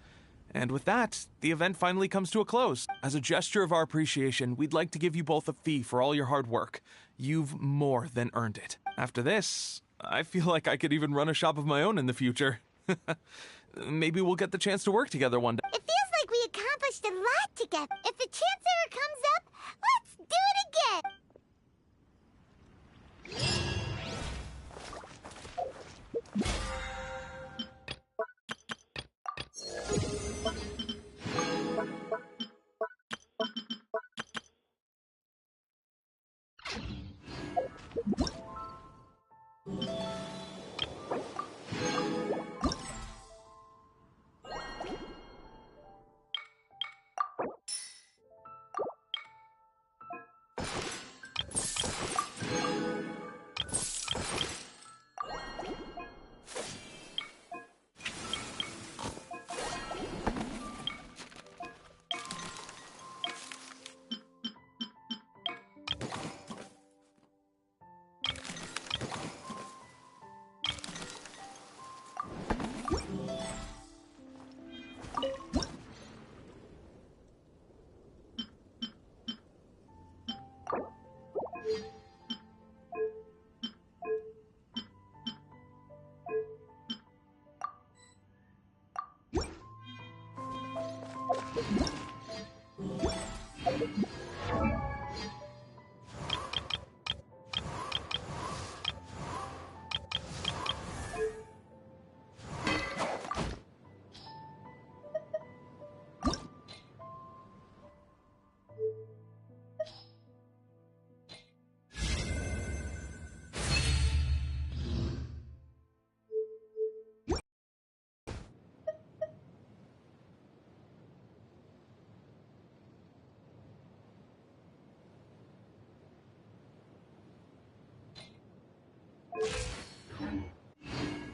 Speaker 16: And with that, the event finally comes to a close. As a gesture of our appreciation, we'd like to give you both a fee for all your hard work. You've more than earned it. After this, I feel like I could even run a shop of my own in the future. Maybe we'll get the chance to work together one day.
Speaker 1: It feels like we accomplished a lot together. If the chance ever comes up, let's do it again!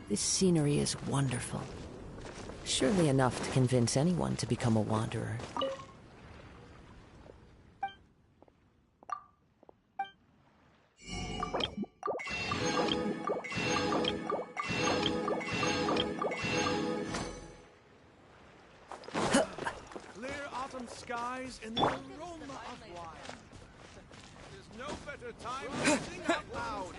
Speaker 5: This scenery is wonderful. Surely enough to convince anyone to become a wanderer.
Speaker 17: Clear autumn skies and the aroma of wine. There's no better time to sing out loud.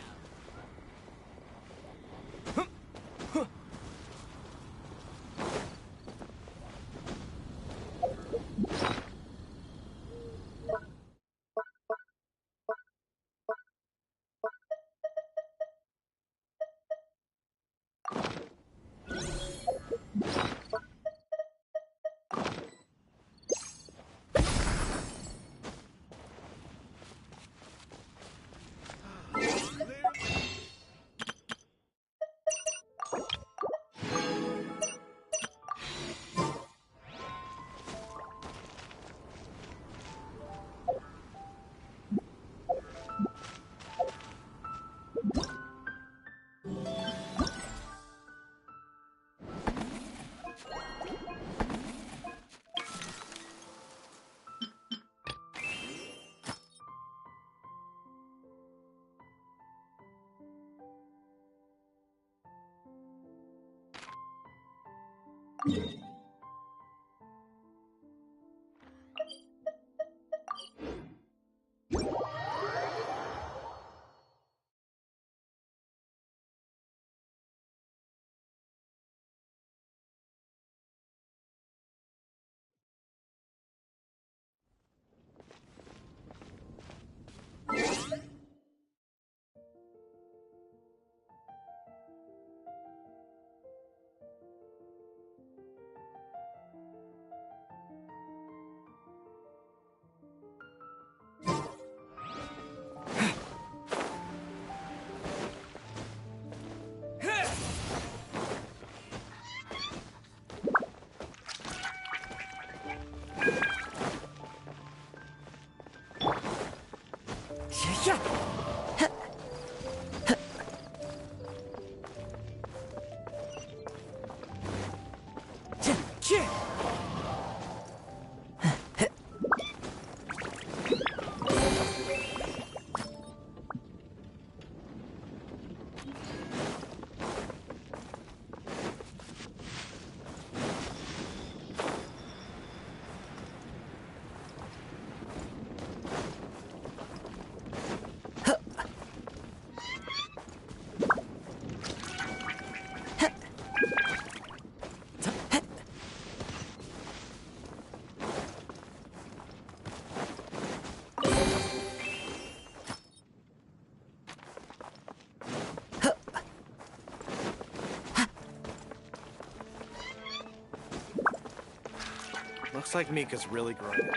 Speaker 17: Looks like Mika's really growing.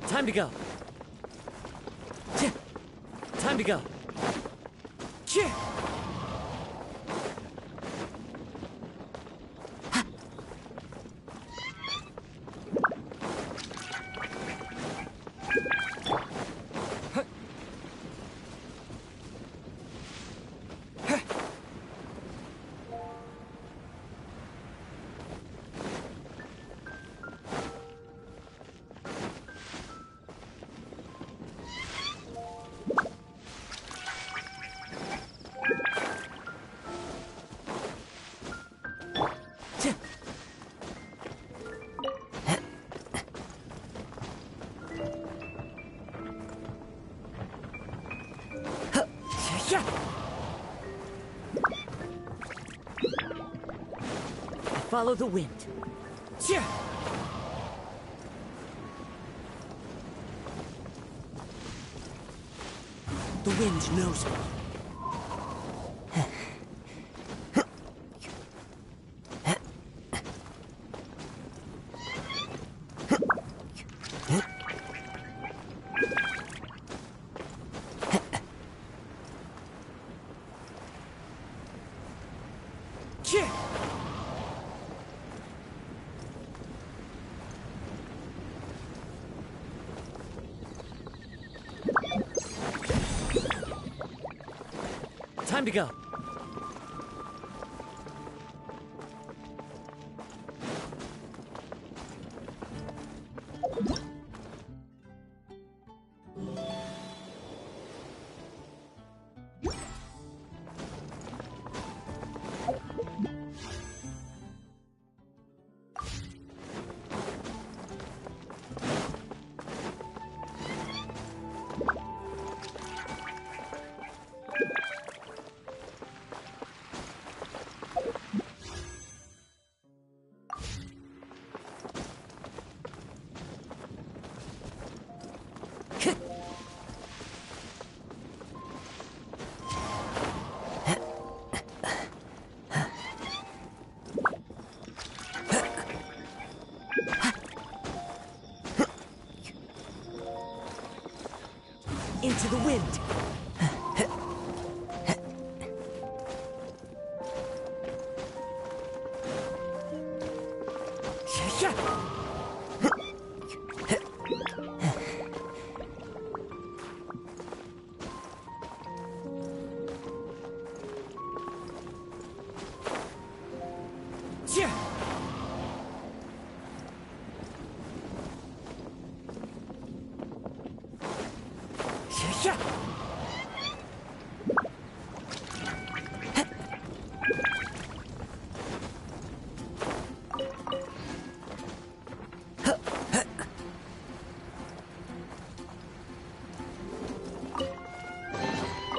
Speaker 2: Time to go. Time to go. Follow the wind. The wind knows me. Time to go. Into the wind.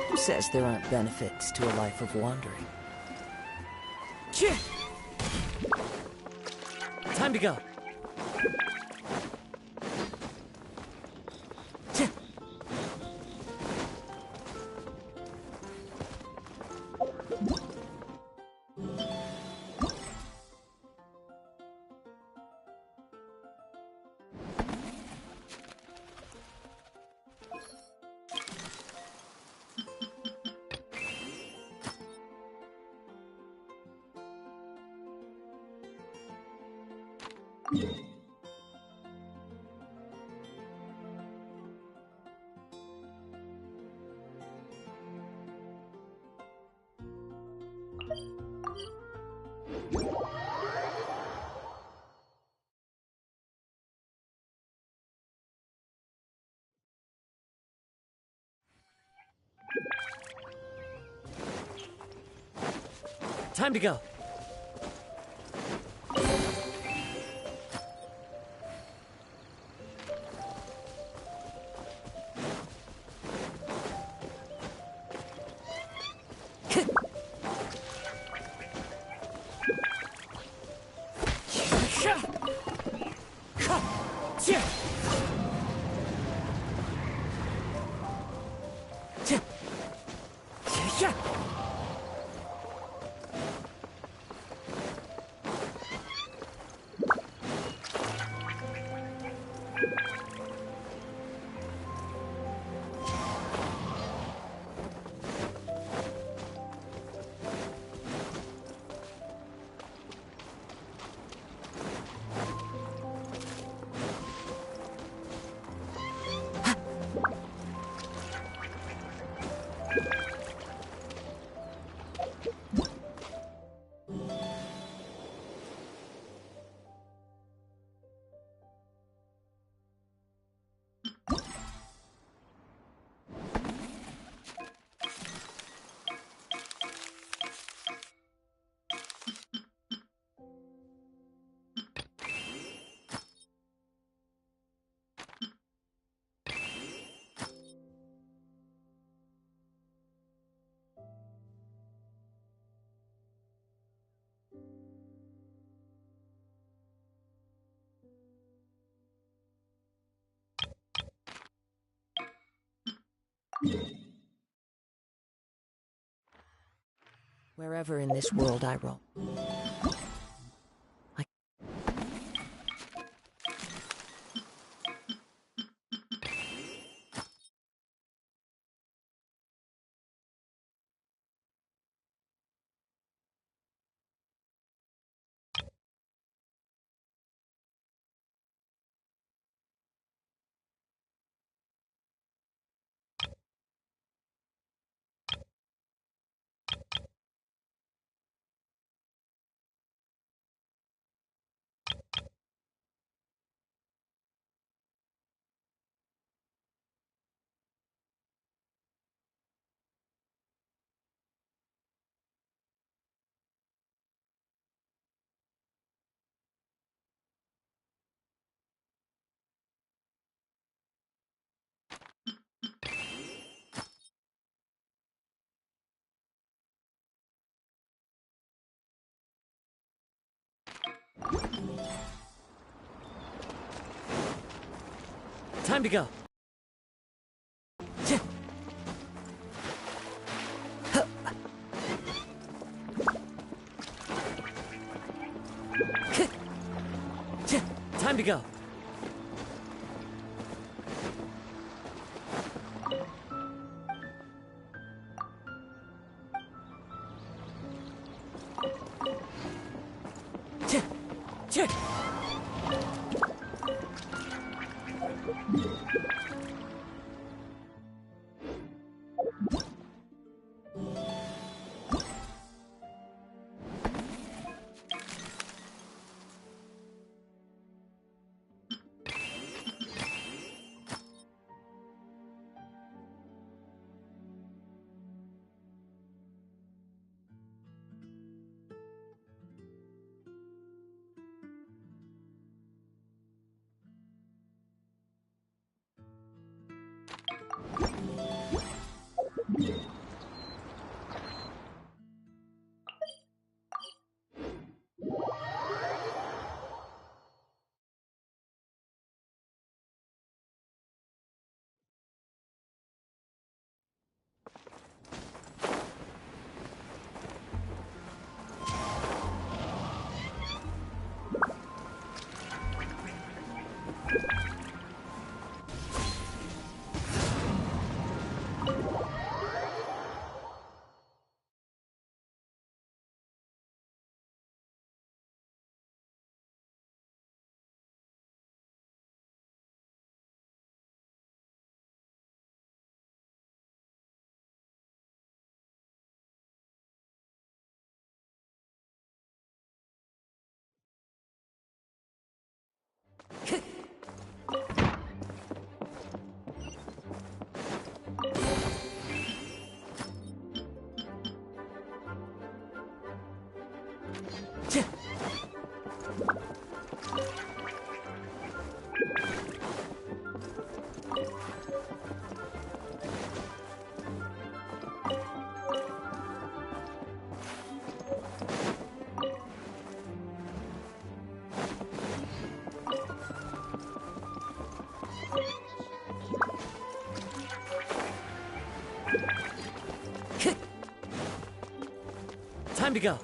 Speaker 5: Who says there aren't benefits to a life of wandering?
Speaker 2: Time to go. Time to go.
Speaker 5: Wherever in this world I roam.
Speaker 2: Time to go. Time to go. Time to go.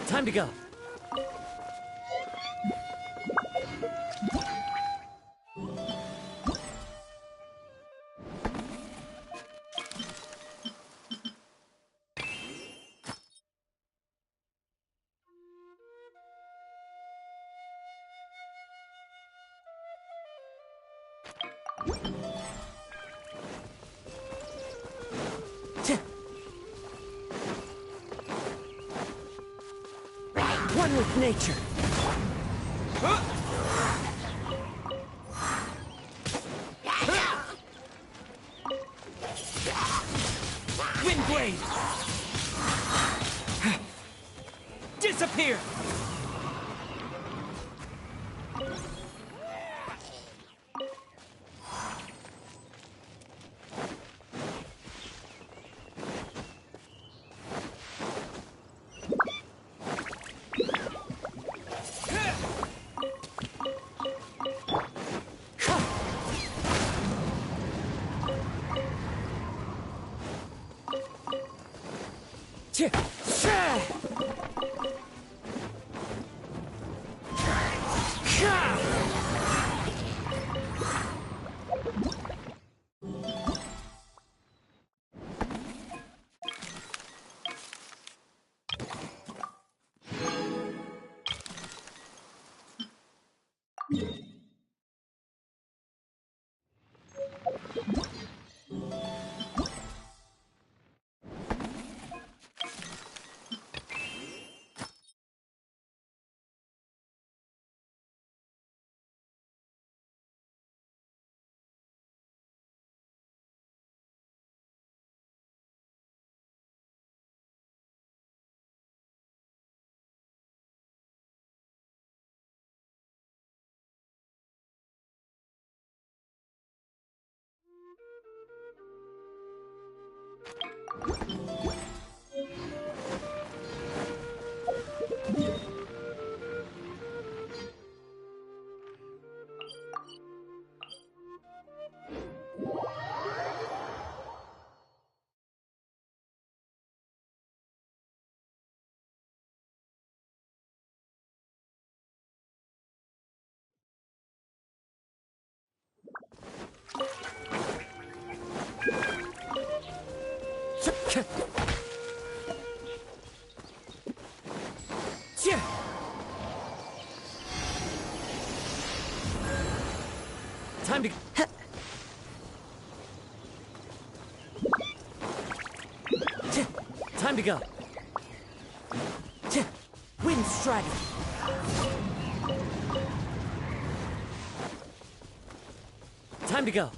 Speaker 2: Time to go. One with nature. Wind blade. Disappear. Time to... Time to go. Wind strategy. Time to go.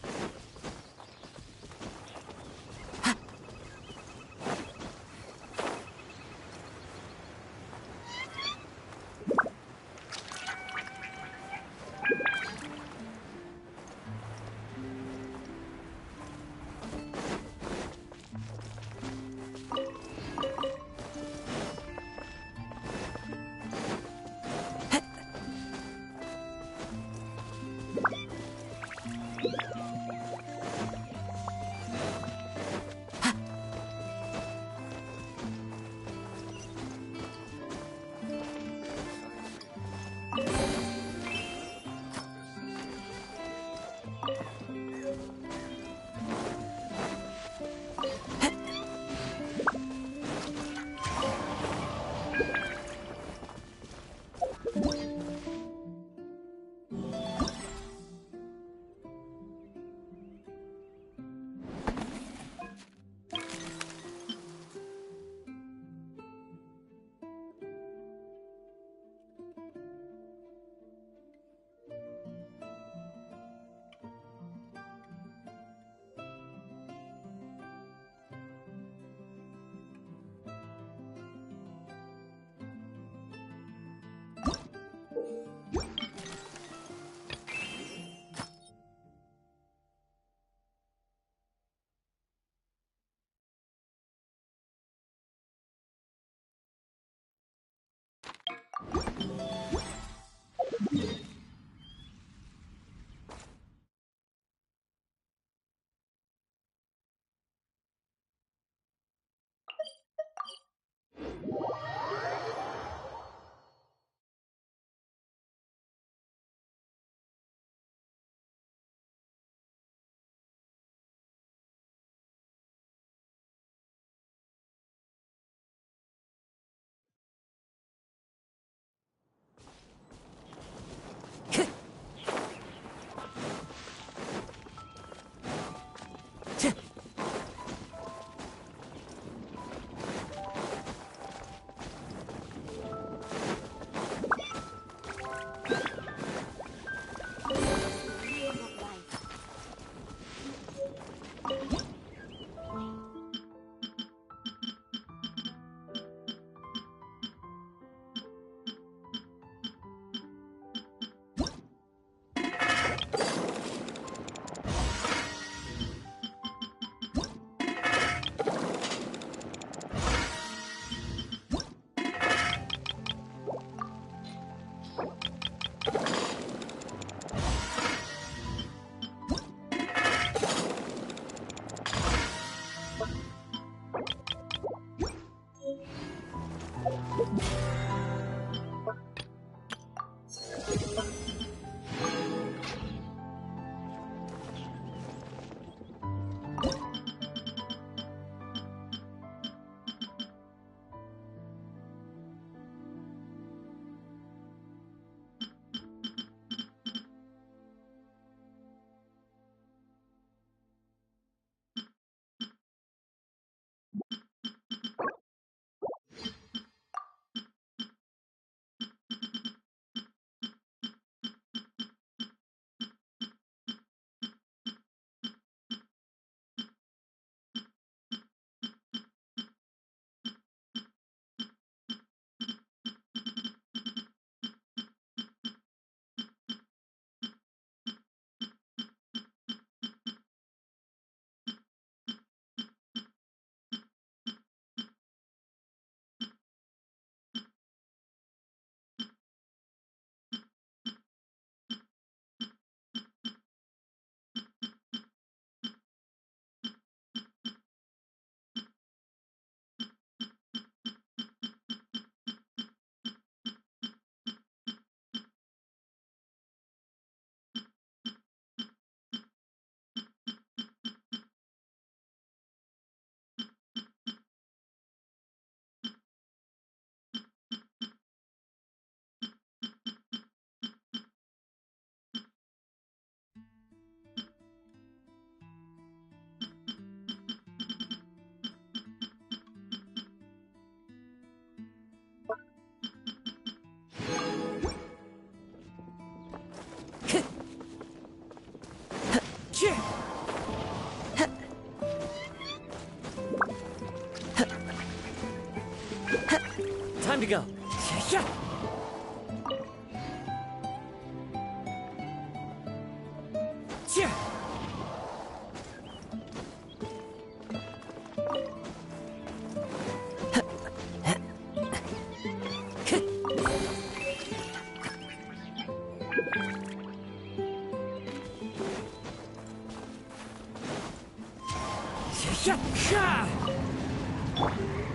Speaker 2: Time to go.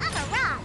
Speaker 7: I'm a rock!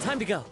Speaker 2: Time to go.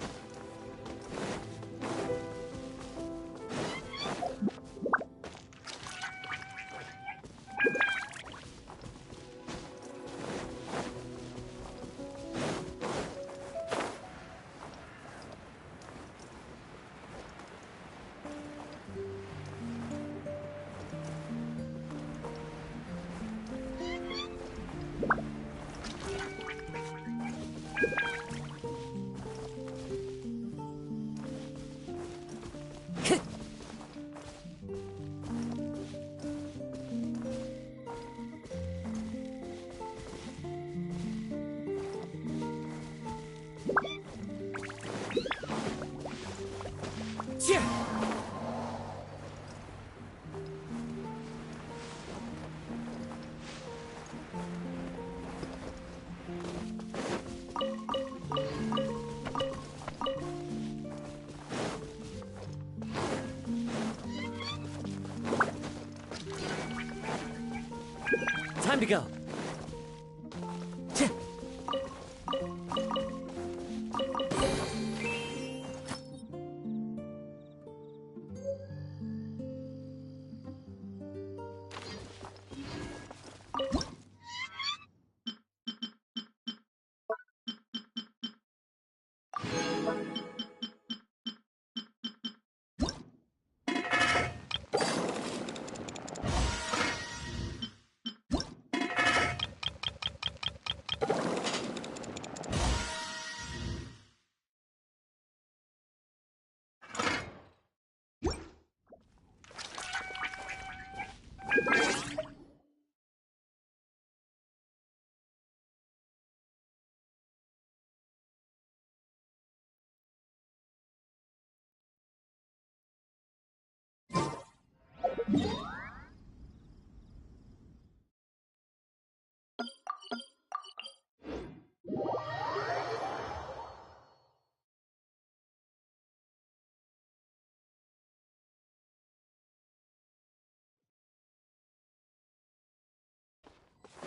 Speaker 2: Time to go.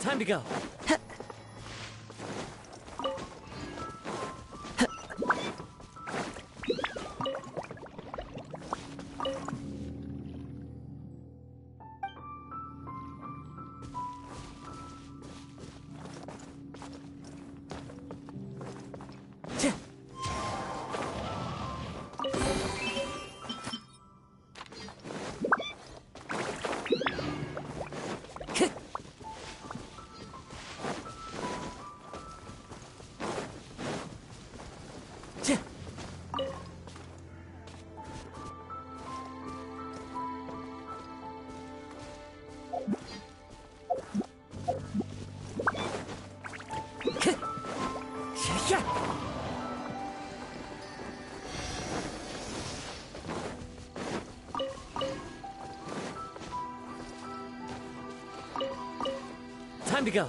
Speaker 2: Time to go. Time to go.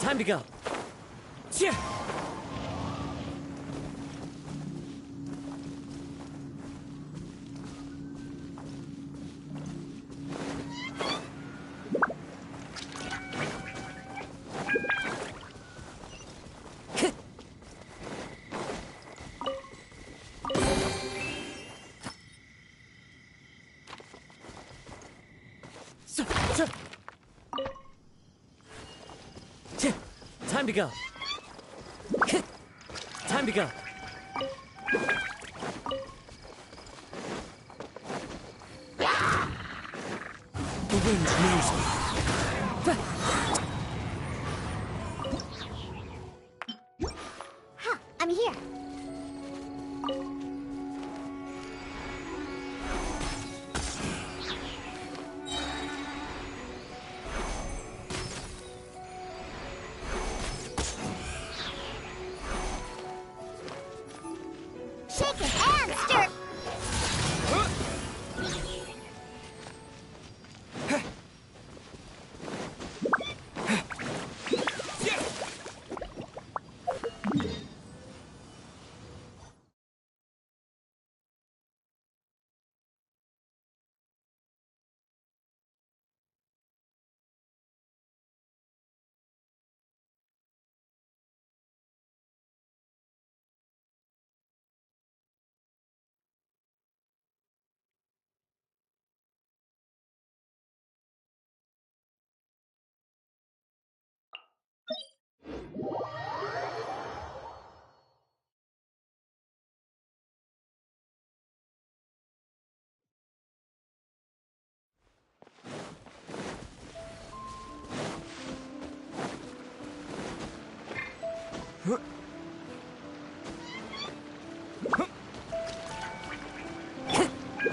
Speaker 2: Time to go. Time to go. Time to go.
Speaker 13: The wind knows me.
Speaker 7: Ha! I'm here. Shake it and stir.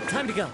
Speaker 2: Time to go.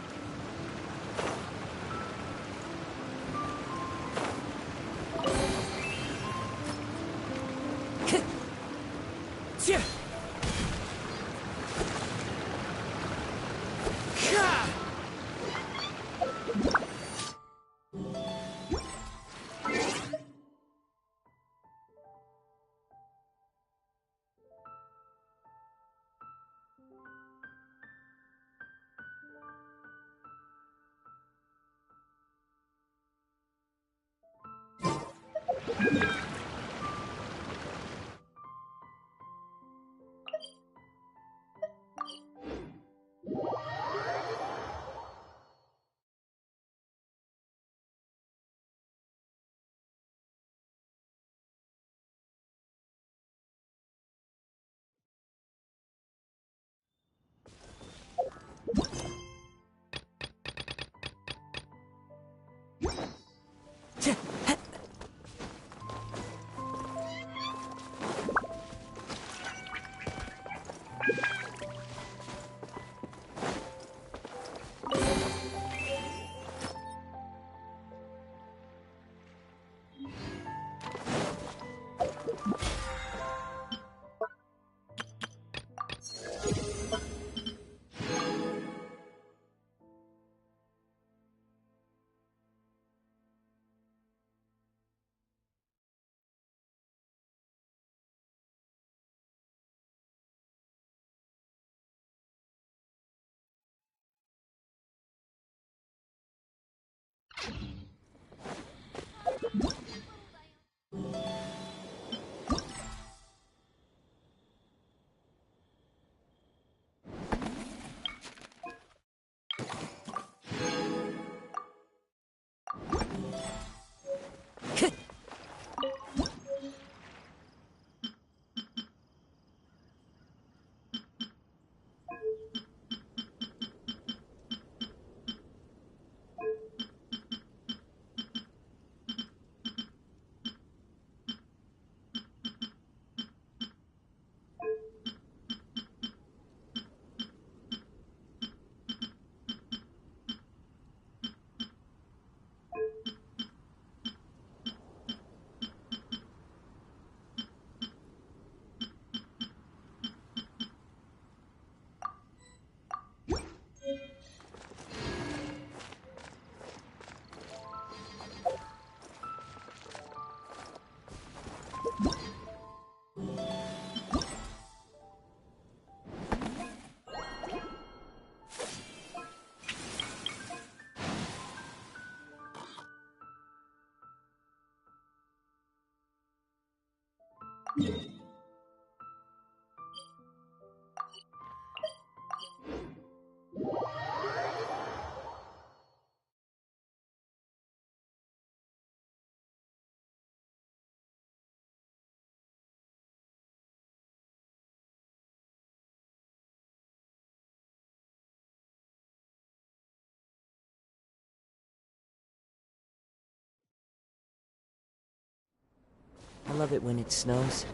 Speaker 5: love it when it snows.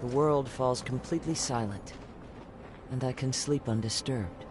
Speaker 5: The world falls completely silent, and I can sleep undisturbed.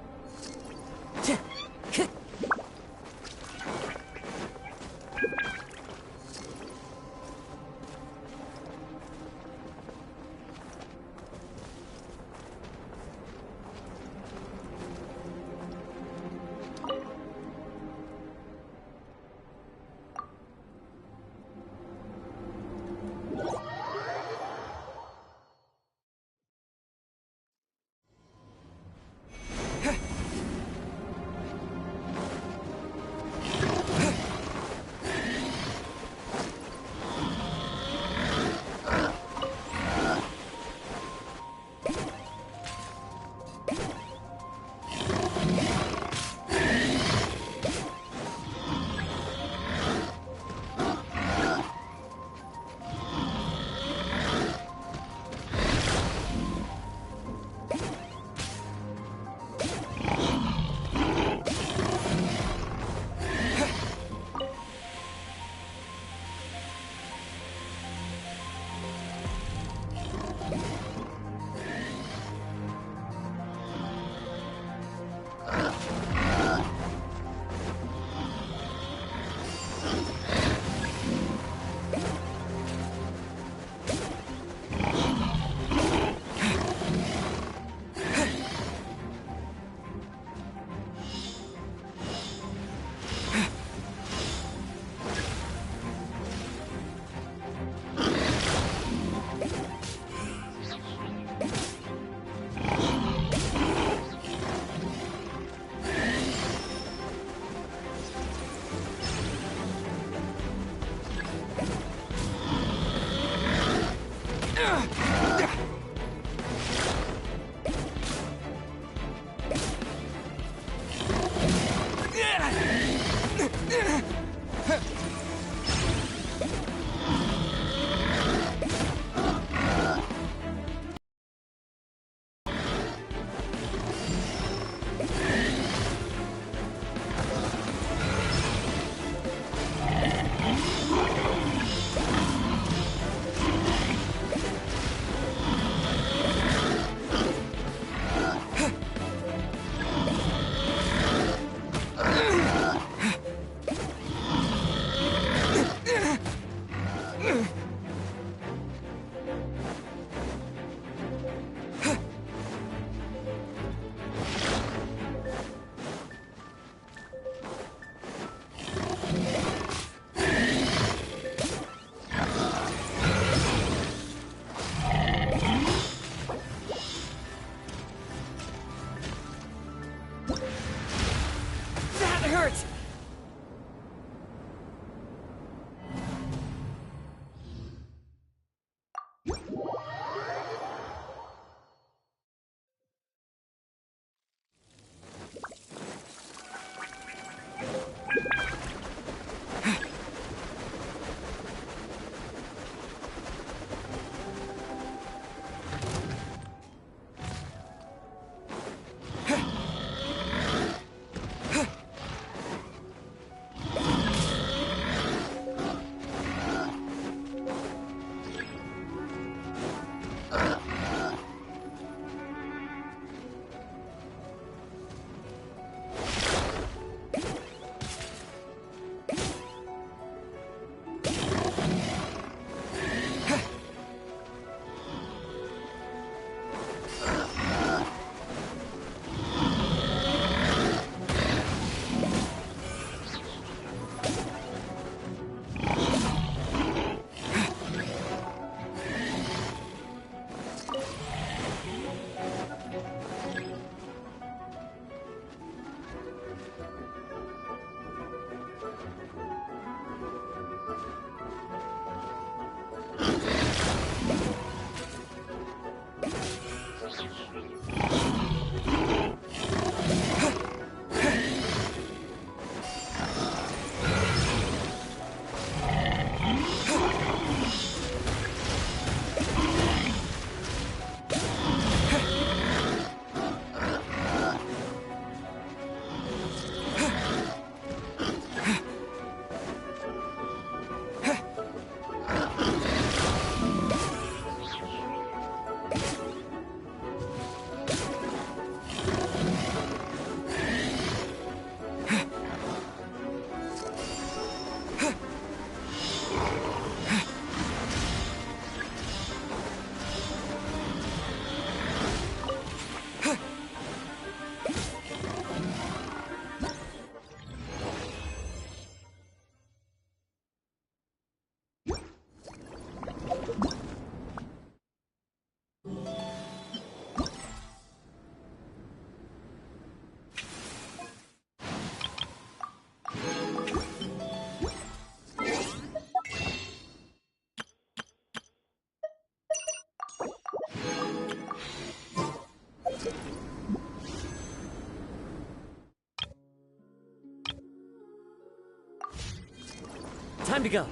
Speaker 2: Time to go.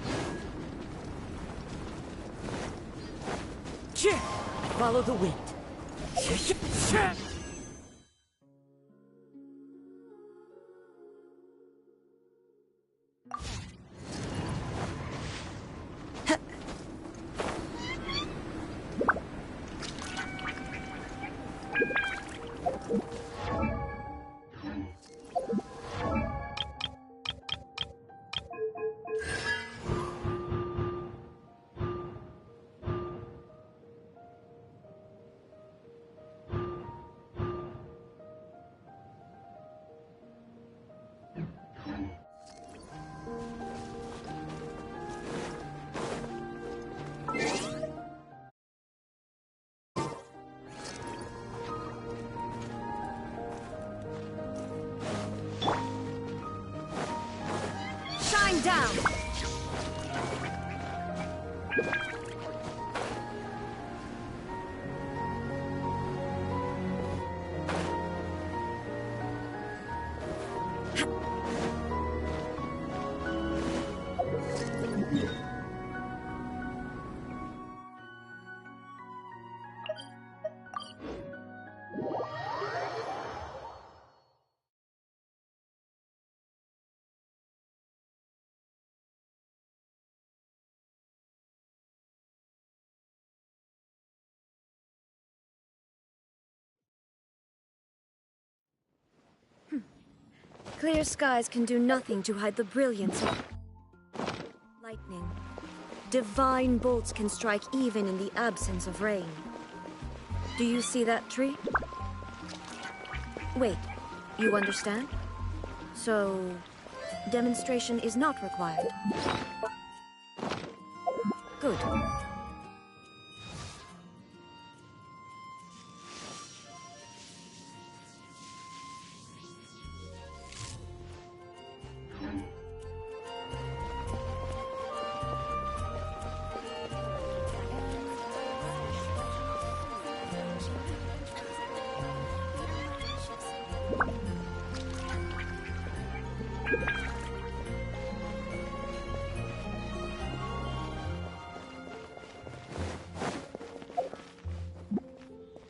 Speaker 2: Follow the wind.
Speaker 3: Shine down! Clear skies can do nothing to hide the brilliance of lightning. Divine bolts can strike even in the absence of rain. Do you see that tree? Wait, you understand? So, demonstration is not required. Good.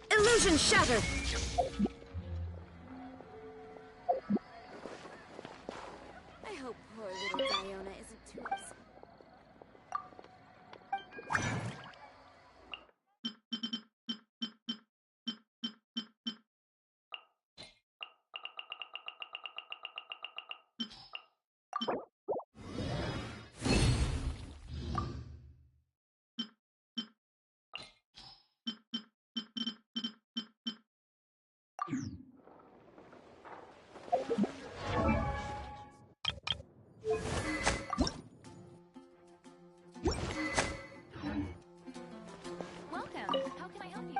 Speaker 3: Illusion shattered!
Speaker 22: I hope poor little Diona isn't too upset.
Speaker 21: Welcome. How can I help you?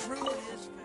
Speaker 17: truth is